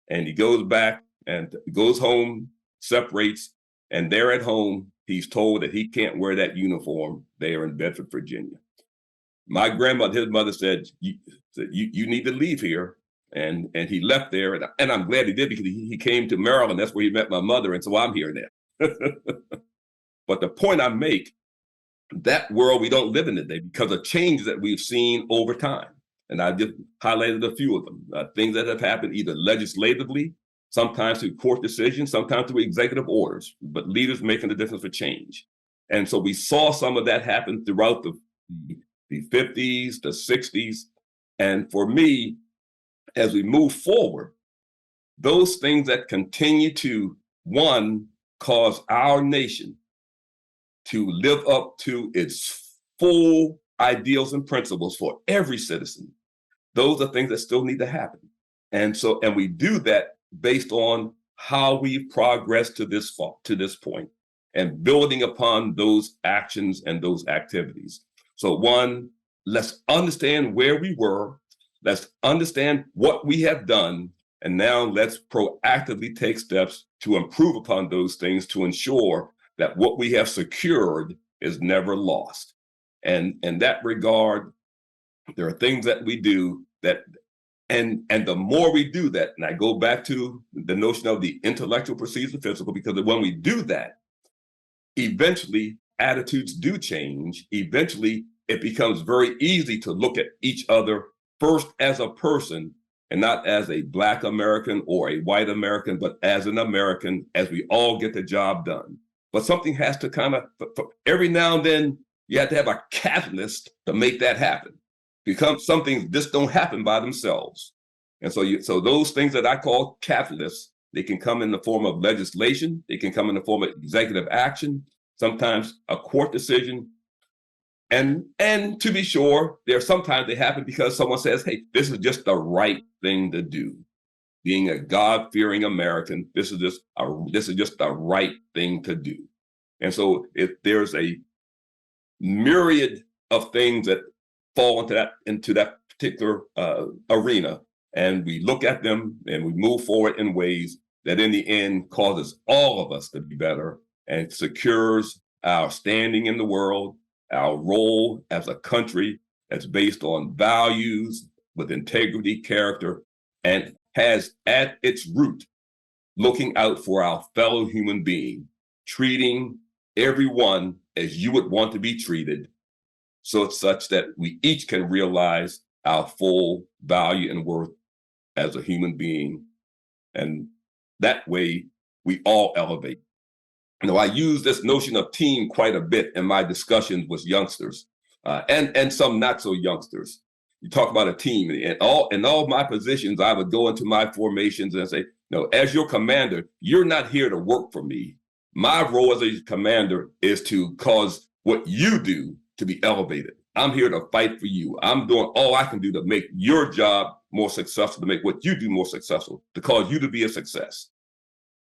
[SPEAKER 4] and he goes back and goes home, separates, and there at home, he's told that he can't wear that uniform there in Bedford, Virginia. My grandmother, his mother said, you need to leave here. And he left there. And I'm glad he did, because he came to Maryland. That's where he met my mother. And so I'm here now. But the point I make, that world we don't live in today because of changes that we've seen over time. And I just highlighted a few of them, things that have happened either legislatively, sometimes through court decisions, sometimes through executive orders, but leaders making the difference for change. And so we saw some of that happen throughout the 50s, the 60s. And for me, as we move forward, those things that continue to, one, cause our nation to live up to its full ideals and principles for every citizen, those are things that still need to happen. And we do that based on how we've progressed to this point and building upon those actions and those activities. So one, let's understand where we were, let's understand what we have done, and now let's proactively take steps to improve upon those things to ensure that what we have secured is never lost. And in that regard, there are things that we do that, and the more we do that, and I go back to the notion of the intellectual precedes the physical, because when we do that, eventually attitudes do change. Eventually, it becomes very easy to look at each other first as a person and not as a Black American or a white American, but as an American, as we all get the job done. But something has to kind of, every now and then, you have to have a catalyst to make that happen. Because some things just don't happen by themselves. And so those things that I call catalysts, they can come in the form of legislation, they can come in the form of executive action, sometimes a court decision. And to be sure, there sometimes they happen because someone says, hey, this is just the right thing to do. Being a God-fearing American, this is just the right thing to do. And so if there's a myriad of things that fall into that particular arena, and we look at them and we move forward in ways that in the end causes all of us to be better and secures our standing in the world, our role as a country that's based on values with integrity, character, and has at its root looking out for our fellow human being, treating everyone as you would want to be treated, so it's such that we each can realize our full value and worth as a human being. And that way we all elevate. You know, I use this notion of team quite a bit in my discussions with youngsters and some not so youngsters. You talk about a team, and in all my positions, I would go into my formations and say, no, as your commander, you're not here to work for me. My role as a commander is to cause what you do to be elevated. I'm here to fight for you. I'm doing all I can do to make your job more successful, to make what you do more successful, to cause you to be a success.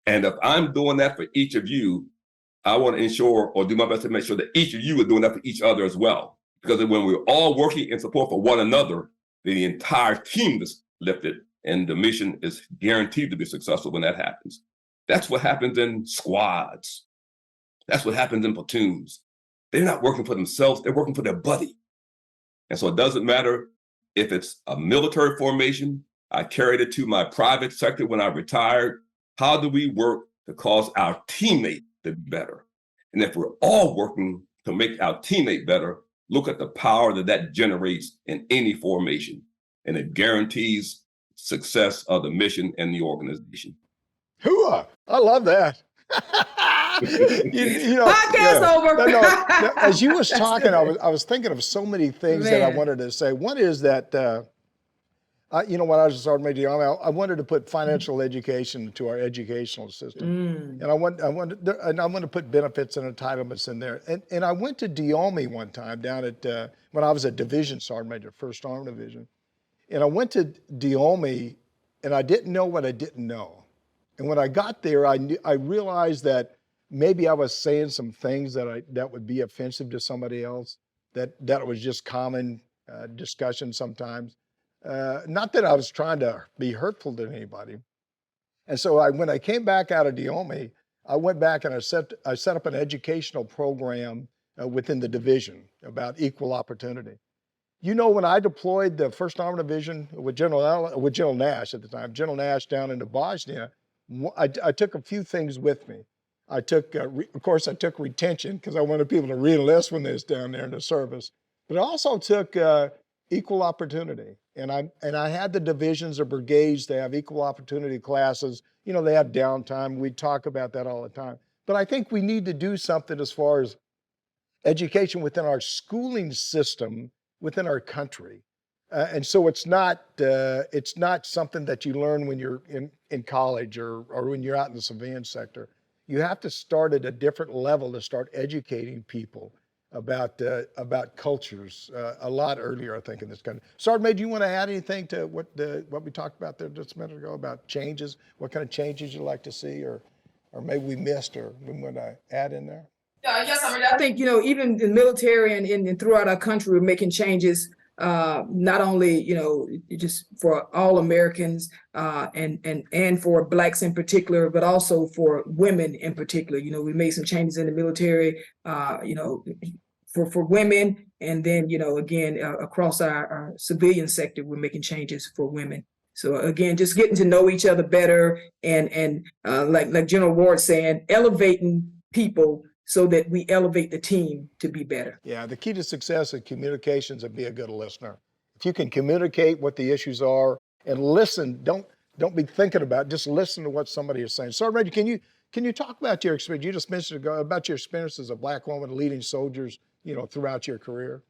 [SPEAKER 4] And if I'm doing that for each of you, I want to ensure or do my best to make sure that each of you are doing that for each other as well. Because when we're all working in support for one another, the entire team is lifted and the mission is guaranteed to be successful when that happens. That's what happens in squads. That's what happens in platoons. They're not working for themselves, they're working for their buddy. And so it doesn't matter if it's a military formation. I carried it to my private sector when I retired. How do we work to cause our teammate to be better? And if we're all working to make our teammate better, look at the power that generates in any formation. And it guarantees success of the mission and the organization.
[SPEAKER 2] Hooah! I love that.
[SPEAKER 3] Podcast over.
[SPEAKER 2] No, as you was talking, I was thinking of so many things that I wanted to say. One is that, when I was a sergeant major, I wanted to put financial education into our educational system, and I want to put benefits and entitlements in there. And I went to Diomé one time down at when I was a division sergeant major, 1st Army Division, and I went to Diomé, and I didn't know what I didn't know. And when I got there, I realized that maybe I was saying some things that would be offensive to somebody else, that was just common discussion sometimes. Not that I was trying to be hurtful to anybody. And so when I came back out of Diomé, I went back and I set up an educational program within the division about equal opportunity. You know, when I deployed the 1st Armored Division with General Nash at the time, General Nash down into Bosnia, I took a few things with me. I took, of course, I took retention because I wanted people to re-enlist when they was down there in the service. But I also took equal opportunity, and I had the divisions or brigades to have equal opportunity classes. You know, they have downtime. We talk about that all the time. But I think we need to do something as far as education within our schooling system within our country. And so it's not something that you learn when you're in college or when you're out in the civilian sector. You have to start at a different level to start educating people about cultures a lot earlier, I think, in this country. Sergeant Major, you want to add anything to what we talked about there just a minute ago about changes? What kind of changes you'd like to see, or maybe we missed, or we want to add in there?
[SPEAKER 3] Yes, I think, even in military and throughout our country, we're making changes. Not only, just for all Americans and for Blacks in particular, but also for women in particular. We made some changes in the military, for women. And then, again, across our civilian sector, we're making changes for women. So again, just getting to know each other better and like General Ward saying, elevating people so that we elevate the team to be better.
[SPEAKER 2] Yeah, the key to success is communications and be a good listener. If you can communicate what the issues are and listen, don't be thinking about it, just listen to what somebody is saying. Sergeant Major, can you talk about your experience? You just mentioned about your experience as a Black woman leading soldiers, throughout your career.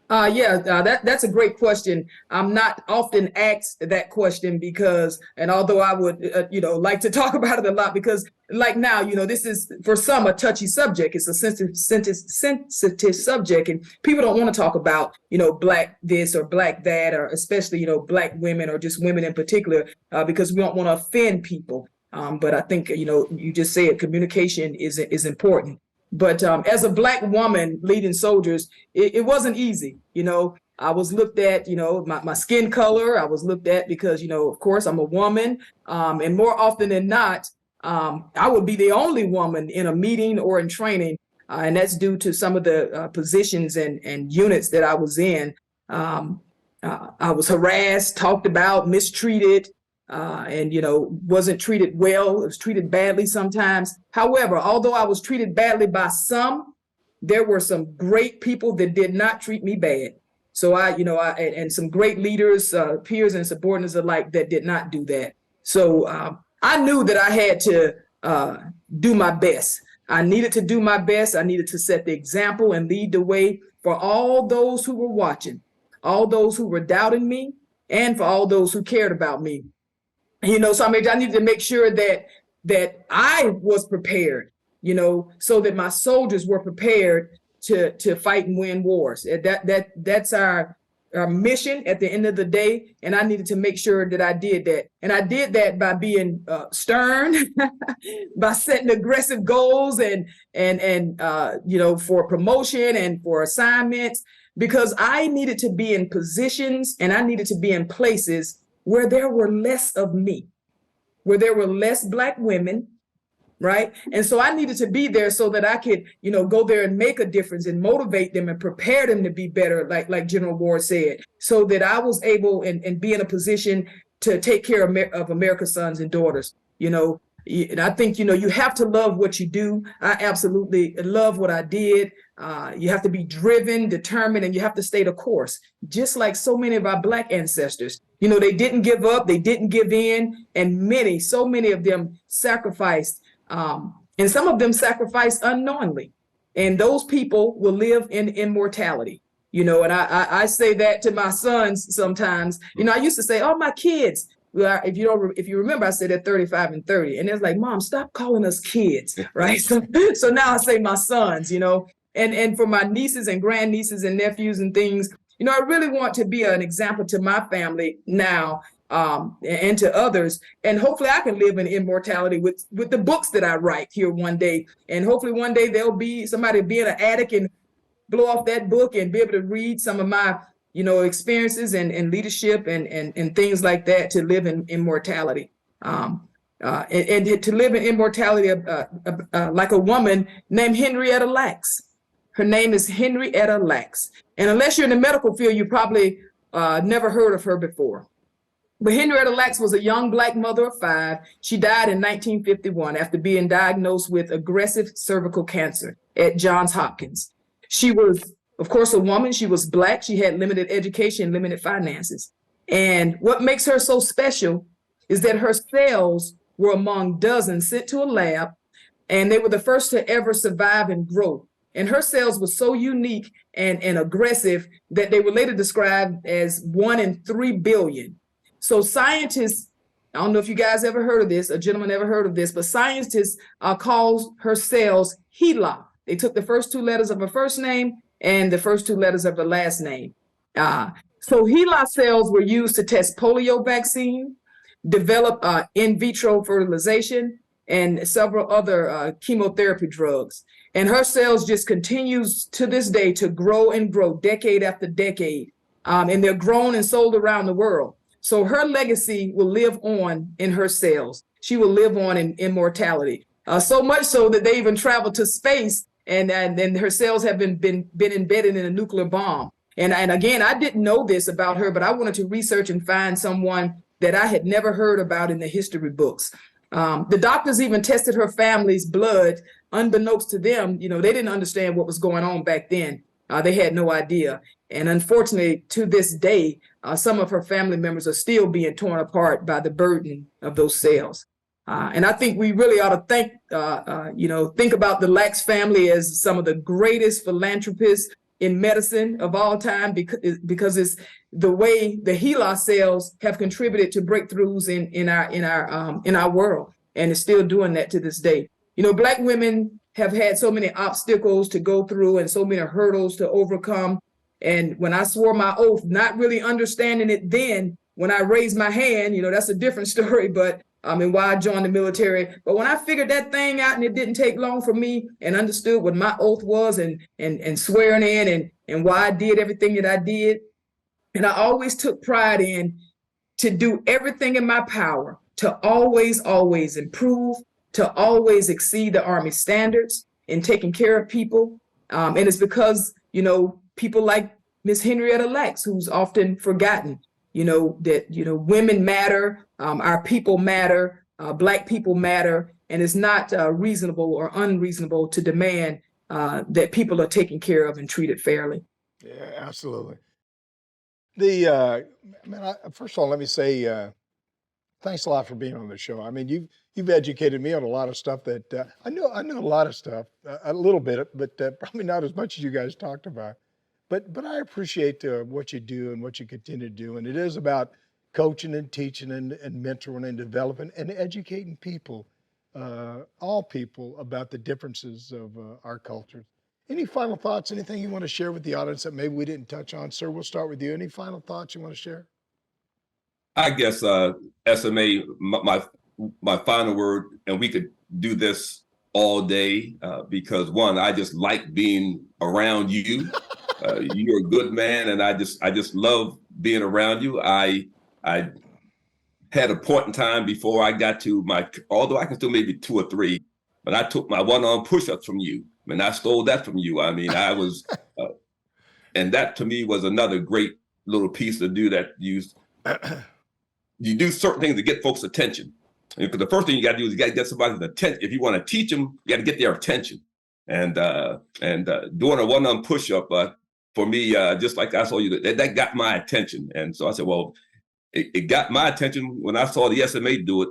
[SPEAKER 3] That's a great question. I'm not often asked that question because, and although I would, like to talk about it a lot because like now, this is for some a touchy subject. It's a sensitive subject and people don't want to talk about, black this or black that, or especially, black women or just women in particular, because we don't want to offend people. But I think, you just said communication is important. But as a black woman leading soldiers, it wasn't easy. I was looked at, my skin color. I was looked at because, of course, I'm a woman. And more often than not, I would be the only woman in a meeting or in training. And that's due to some of the positions and units that I was in. I was harassed, talked about, mistreated. And wasn't treated well. It was treated badly sometimes. However, although I was treated badly by some, there were some great people that did not treat me bad. So and some great leaders, peers and subordinates alike that did not do that. So I knew that I had to do my best. I needed to do my best. I needed to set the example and lead the way for all those who were watching, all those who were doubting me, and for all those who cared about me. So I needed to make sure that I was prepared, so that my soldiers were prepared to fight and win wars. That's our mission at the end of the day. And I needed to make sure that I did that. And I did that by being stern, by setting aggressive goals and for promotion and for assignments, because I needed to be in positions and I needed to be in places where there were less of me, where there were less Black women, right? And so I needed to be there so that I could, go there and make a difference and motivate them and prepare them to be better, like General Ward said, so that I was able and be in a position to take care of America's sons and daughters, And I think, you have to love what you do. I absolutely love what I did. You have to be driven, determined, and you have to stay the course, just like so many of our Black ancestors. They didn't give up, they didn't give in, and so many of them sacrificed, and some of them sacrificed unknowingly. And those people will live in immortality. And I say that to my sons sometimes. I used to say, oh, my kids. Well, if you remember, I said they're 35 and 30, and it's like, Mom, stop calling us kids, right? So now I say my sons, and for my nieces and grandnieces and nephews and things, I really want to be an example to my family now, and to others, and hopefully I can live in immortality with the books that I write here one day, and hopefully one day there'll be somebody be in an attic and blow off that book and be able to read some of my experiences and leadership and things like that to live in immortality. And to live in immortality like a woman named Henrietta Lacks. Her name is Henrietta Lacks. And unless you're in the medical field, you probably never heard of her before. But Henrietta Lacks was a young Black mother of 5. She died in 1951 after being diagnosed with aggressive cervical cancer at Johns Hopkins. She was, of course, a woman. She was Black. She had limited education, limited finances. And what makes her so special is that her cells were among dozens sent to a lab, and they were the first to ever survive and grow. And her cells were so unique and aggressive that they were later described as 1 in 3 billion. So scientists, I don't know if you guys ever heard of this, a gentleman ever heard of this, but scientists call her cells HeLa. They took the first 2 letters of her first name and the first 2 letters of her last name. So HeLa cells were used to test polio vaccine, develop in vitro fertilization, and several other chemotherapy drugs. And her cells just continues to this day to grow and grow decade after decade. And they're grown and sold around the world. So her legacy will live on in her cells. She will live on in immortality. So much so that they even traveled to space and her cells have been embedded in a nuclear bomb. And again, I didn't know this about her, but I wanted to research and find someone that I had never heard about in the history books. The doctors even tested her family's blood, unbeknownst to them. They didn't understand what was going on back then. They had no idea. And unfortunately, to this day, some of her family members are still being torn apart by the burden of those cells. And I think we really ought to think about the Lacks family as some of the greatest philanthropists, in medicine of all time, because it's the way the HeLa cells have contributed to breakthroughs in our world, and it's still doing that to this day. Black women have had so many obstacles to go through and so many hurdles to overcome. And when I swore my oath, not really understanding it then, when I raised my hand, that's a different story, but and why I joined the military. But when I figured that thing out, and it didn't take long for me, and understood what my oath was, and swearing in, and why I did everything that I did. And I always took pride in to do everything in my power to always improve, to always exceed the Army standards in taking care of people. And it's because, people like Miss Henrietta Lacks, who's often forgotten, that, women matter, our people matter, Black people matter, and it's not reasonable or unreasonable to demand that people are taken care of and treated fairly.
[SPEAKER 2] Yeah, absolutely. First of all, let me say thanks a lot for being on the show. I mean, you've educated me on a lot of stuff that I know a lot of stuff, a little bit, but probably not as much as you guys talked about. But I appreciate what you do and what you continue to do, and it is about coaching and teaching and mentoring and developing and educating people, all people, about the differences of our cultures. Any final thoughts? Anything you want to share with the audience that maybe we didn't touch on? Sir, we'll start with you. Any final thoughts you want to share?
[SPEAKER 4] I guess SMA, my final word, and we could do this all day because one, I just like being around you. You're a good man, and I just love being around you. I had a point in time before I got to although I can still maybe 2 or 3, but I took my one-arm push-ups from you. I mean, I stole that from you. I mean, I was, and that to me was another great little piece to do that. You do certain things to get folks' attention. Because the first thing you got to do is you got to get somebody's attention. If you want to teach them, you got to get their attention. And doing a one-arm push-up, for me, just like I saw you, that got my attention. And so I said, well, it got my attention when I saw the SMA do it.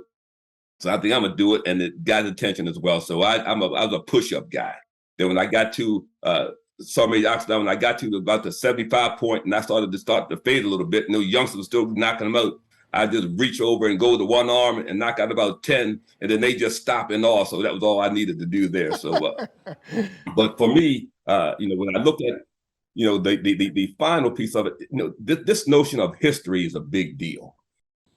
[SPEAKER 4] So I think I'm gonna do it, and it got attention as well. So I was a push-up guy. Then when I got to Tonya Oxendine, when I got to about the 75 point, and I started to fade a little bit, and the youngsters were still knocking them out, I just reach over and go to one arm and knock out about 10, and then they just stop and all. So that was all I needed to do there. So, but for me, when I look at, the final piece of it, this notion of history is a big deal.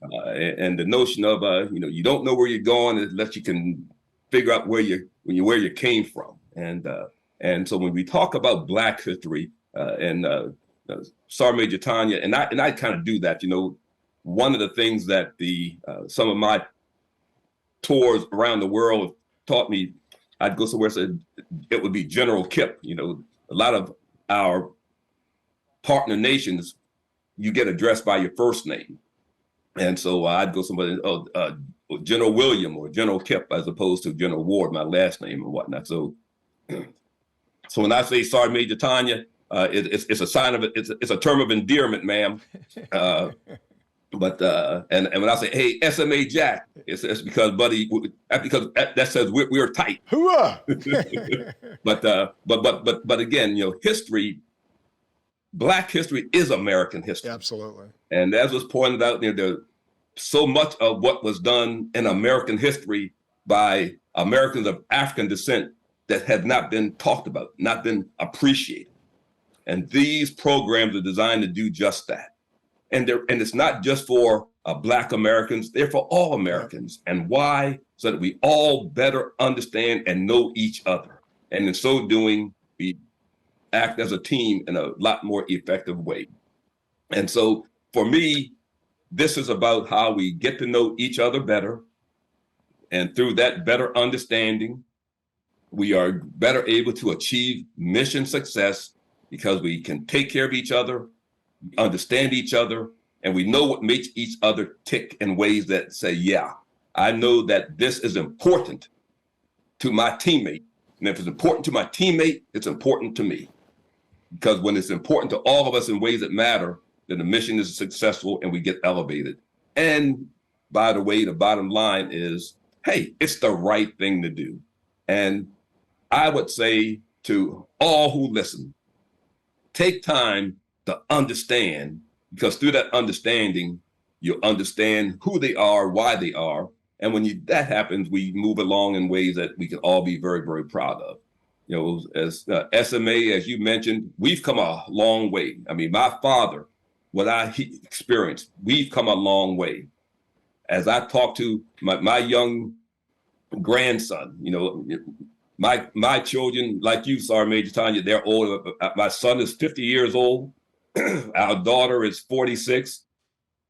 [SPEAKER 4] And the notion of, you don't know where you're going unless you can figure out where you came from. And so when we talk about Black history, Sergeant Major Tonya, and I kind of do that, one of the things that some of my tours around the world taught me, I'd go somewhere and say it would be General Kip. A lot of our partner nations, you get addressed by your first name. And so I'd go somebody, General William or General Kip, as opposed to General Ward, my last name and whatnot. So when I say Sergeant Major Tonya, it's a sign of it. It's a term of endearment, ma'am. But when I say, hey, SMA Jack, it's because, buddy, because that says we're tight.
[SPEAKER 2] Hoorah!
[SPEAKER 4] But again, history, Black history is American history.
[SPEAKER 2] Absolutely.
[SPEAKER 4] And as was pointed out, there's so much of what was done in American history by Americans of African descent that has not been talked about, not been appreciated. And these programs are designed to do just that. And it's not just for Black Americans, they're for all Americans. And why? So that we all better understand and know each other. And in so doing, we act as a team in a lot more effective way. And so for me, this is about how we get to know each other better. And through that better understanding, we are better able to achieve mission success because we can take care of each other, understand each other, and we know what makes each other tick in ways that say, yeah, I know that this is important to my teammate. And if it's important to my teammate, it's important to me. Because when it's important to all of us in ways that matter, then the mission is successful and we get elevated. And by the way, the bottom line is, hey, it's the right thing to do. And I would say to all who listen, take time to understand, because through that understanding, you understand who they are, why they are. And when that happens, we move along in ways that we can all be very, very proud of. You know, as SMA, as you mentioned, we've come a long way. I mean, my father, what he experienced, we've come a long way. As I talk to my young grandson, you know, my children, like you, Sergeant Major Tonya, they're older. My son is 50 years old. Our daughter is 46.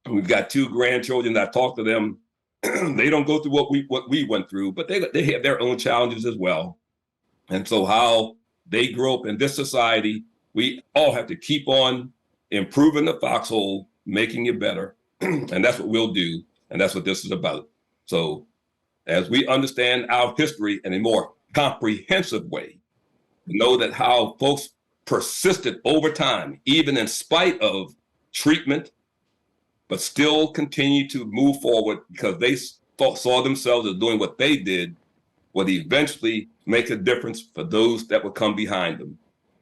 [SPEAKER 4] We've got 2 grandchildren. I talk to them. They don't go through what we went through, but they have their own challenges as well. And so how they grew up in this society, we all have to keep on improving the foxhole, making it better. And that's what we'll do. And that's what this is about. So as we understand our history in a more comprehensive way, know that how folks persisted over time, even in spite of treatment, but still continue to move forward because they saw themselves as doing what they did would eventually make a difference for those that would come behind them.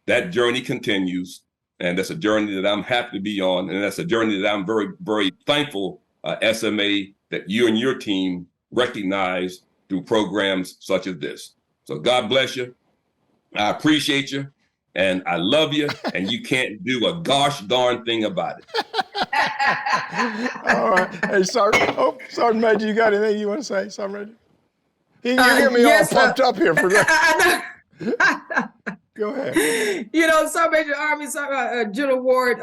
[SPEAKER 4] That journey continues, and that's a journey that I'm happy to be on, and that's a journey that I'm very, very thankful, SMA, that you and your team recognize through programs such as this. So God bless you. I appreciate you, and I love you, and you can't do a gosh darn thing about it.
[SPEAKER 2] All right. Hey, Sergeant Major, you got anything you want to say, Sergeant Major? You get me
[SPEAKER 3] yes,
[SPEAKER 2] all pumped up here for that.
[SPEAKER 3] I know.
[SPEAKER 2] Go ahead.
[SPEAKER 3] You know, Sergeant Major Army, General Ward,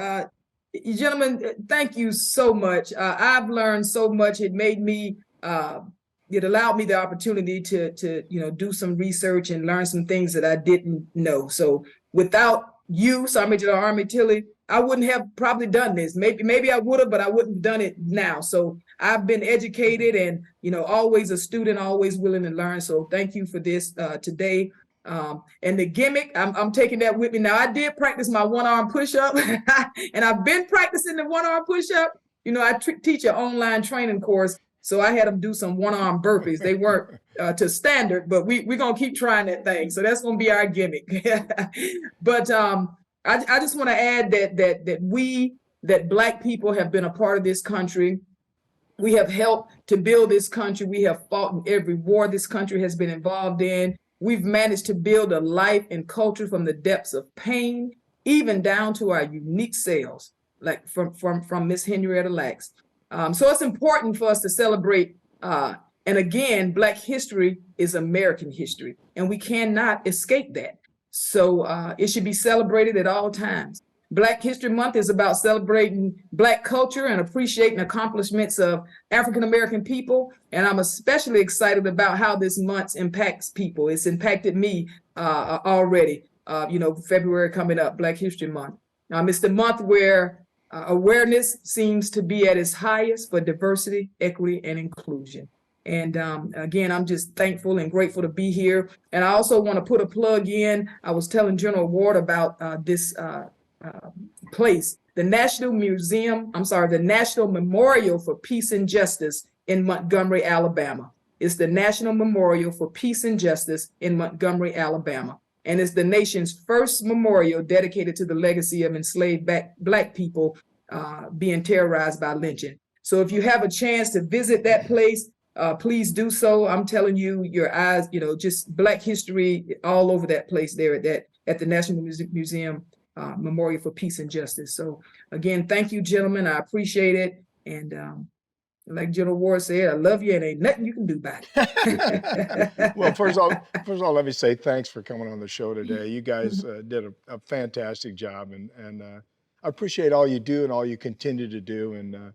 [SPEAKER 3] gentlemen, thank you so much. I've learned so much. It made me, it allowed me the opportunity to do some research and learn some things that I didn't know. So without you, Sergeant Major Army Tilley, I wouldn't have probably done this. Maybe I would have, but I wouldn't have done it now. So I've been educated and, always a student, always willing to learn. So thank you for this today. And the gimmick, I'm taking that with me. Now, I did practice my one-arm push-up, and I've been practicing the one-arm push-up. I teach an online training course, so I had them do some one-arm burpees. They weren't to standard, but we're going to keep trying that thing. So that's going to be our gimmick. But I just want to add that Black people have been a part of this country. We have helped to build this country. We have fought in every war this country has been involved in. We've managed to build a life and culture from the depths of pain, even down to our unique selves, like from Miss Henrietta Lacks. So it's important for us to celebrate. And again, Black history is American history, and we cannot escape that. So it should be celebrated at all times. Black History Month is about celebrating Black culture and appreciating accomplishments of African-American people. And I'm especially excited about how this month impacts people. It's impacted me already. February coming up, Black History Month. It's the month where awareness seems to be at its highest for diversity, equity, and inclusion. And again, I'm just thankful and grateful to be here. And I also want to put a plug in. I was telling General Ward about this place, the National Memorial for Peace and Justice in Montgomery, Alabama. It's the National Memorial for Peace and Justice in Montgomery, Alabama. And it's the nation's first memorial dedicated to the legacy of enslaved Black people being terrorized by lynching. So if you have a chance to visit that place, please do so. I'm telling you, your eyes, just Black history all over that place there at the National Museum Memorial for Peace and Justice. So again, thank you, gentlemen. I appreciate it. And like General Ward said, I love you and ain't nothing you can do about it.
[SPEAKER 2] Well, first of all, let me say thanks for coming on the show today. You guys did a fantastic job, and I appreciate all you do and all you continue to do. And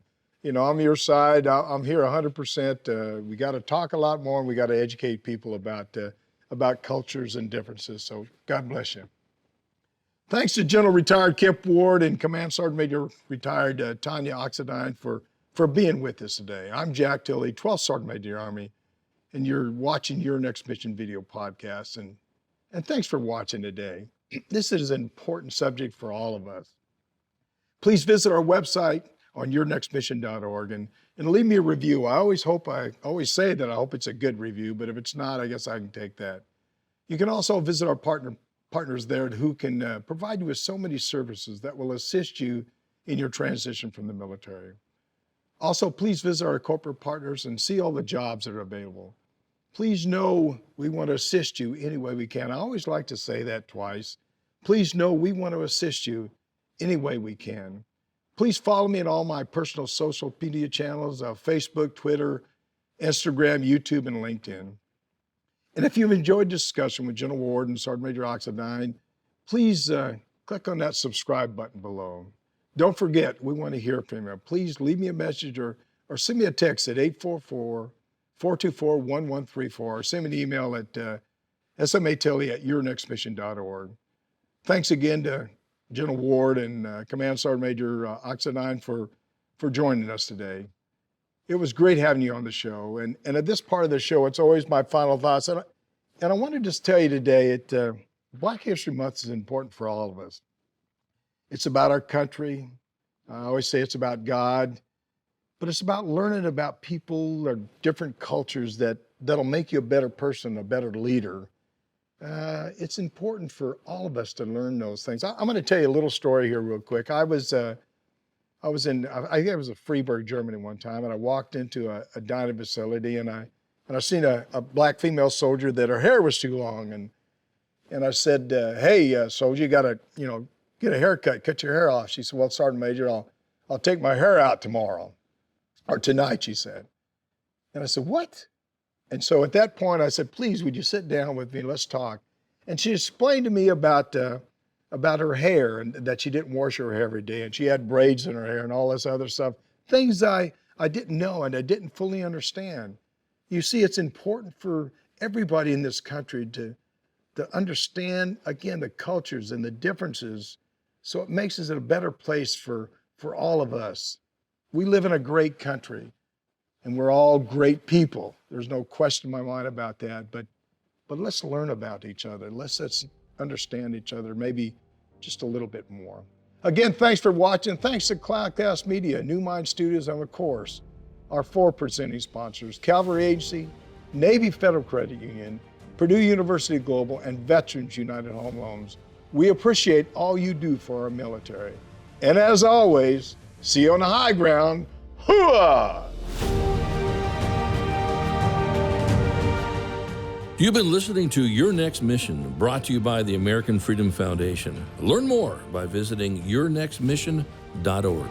[SPEAKER 2] I'm your side. I'm here 100%. We got to talk a lot more, and we got to educate people about cultures and differences. So God bless you. Thanks to General Retired Kip Ward and Command Sergeant Major Retired Tonya Oxendine for being with us today. I'm Jack Tilley, 12th Sergeant Major Army, and you're watching Your Next Mission video podcast. And thanks for watching today. This is an important subject for all of us. Please visit our website on yournextmission.org and leave me a review. I always say that I hope it's a good review, but if it's not, I guess I can take that. You can also visit our partner partners there who can provide you with so many services that will assist you in your transition from the military. Also, please visit our corporate partners and see all the jobs that are available. Please know we want to assist you any way we can. I always like to say that twice. Please know we want to assist you any way we can. Please follow me on all my personal social media channels, Facebook, Twitter, Instagram, YouTube, and LinkedIn. And if you've enjoyed this discussion with General Ward and Sergeant Major Oxendine, please click on that subscribe button below. Don't forget, we want to hear from you. Please leave me a message or send me a text at 844-424-1134 or send me an email at SMA Tilley at yournextmission.org. Thanks again to General Ward and Command Sergeant Major Oxendine for joining us today. It was great having you on the show. And at this part of the show, it's always my final thoughts. And I want to just tell you today, Black History Month is important for all of us. It's about our country. I always say it's about God, but it's about learning about people or different cultures that'll make you a better person, a better leader. It's important for all of us to learn those things. I'm going to tell you a little story here real quick. I think I was in Freiburg, Germany one time, and I walked into a dining facility and I seen a black female soldier that her hair was too long. And I said, hey, soldier, you got to, get a haircut, cut your hair off. She said, well, Sergeant Major, I'll take my hair out tomorrow or tonight, she said. And I said, what? And so at that point I said, please, would you sit down with me? Let's talk. And she explained to me about her hair and that she didn't wash her hair every day and she had braids in her hair and all this other stuff. Things I didn't know and I didn't fully understand. You see, it's important for everybody in this country to understand, again, the cultures and the differences, so it makes us a better place for all of us. We live in a great country, and we're all great people. There's no question in my mind about that, but let's learn about each other. Let's understand each other maybe just a little bit more. Again, thanks for watching. Thanks to Cloudcast Media, New Mind Studios, and of course, our 4 presenting sponsors, Cavalry Agency, Navy Federal Credit Union, Purdue University Global, and Veterans United Home Loans. We appreciate all you do for our military. And as always, see you on the high ground. Hooah!
[SPEAKER 1] You've been listening to Your Next Mission, brought to you by the American Freedom Foundation. Learn more by visiting yournextmission.org.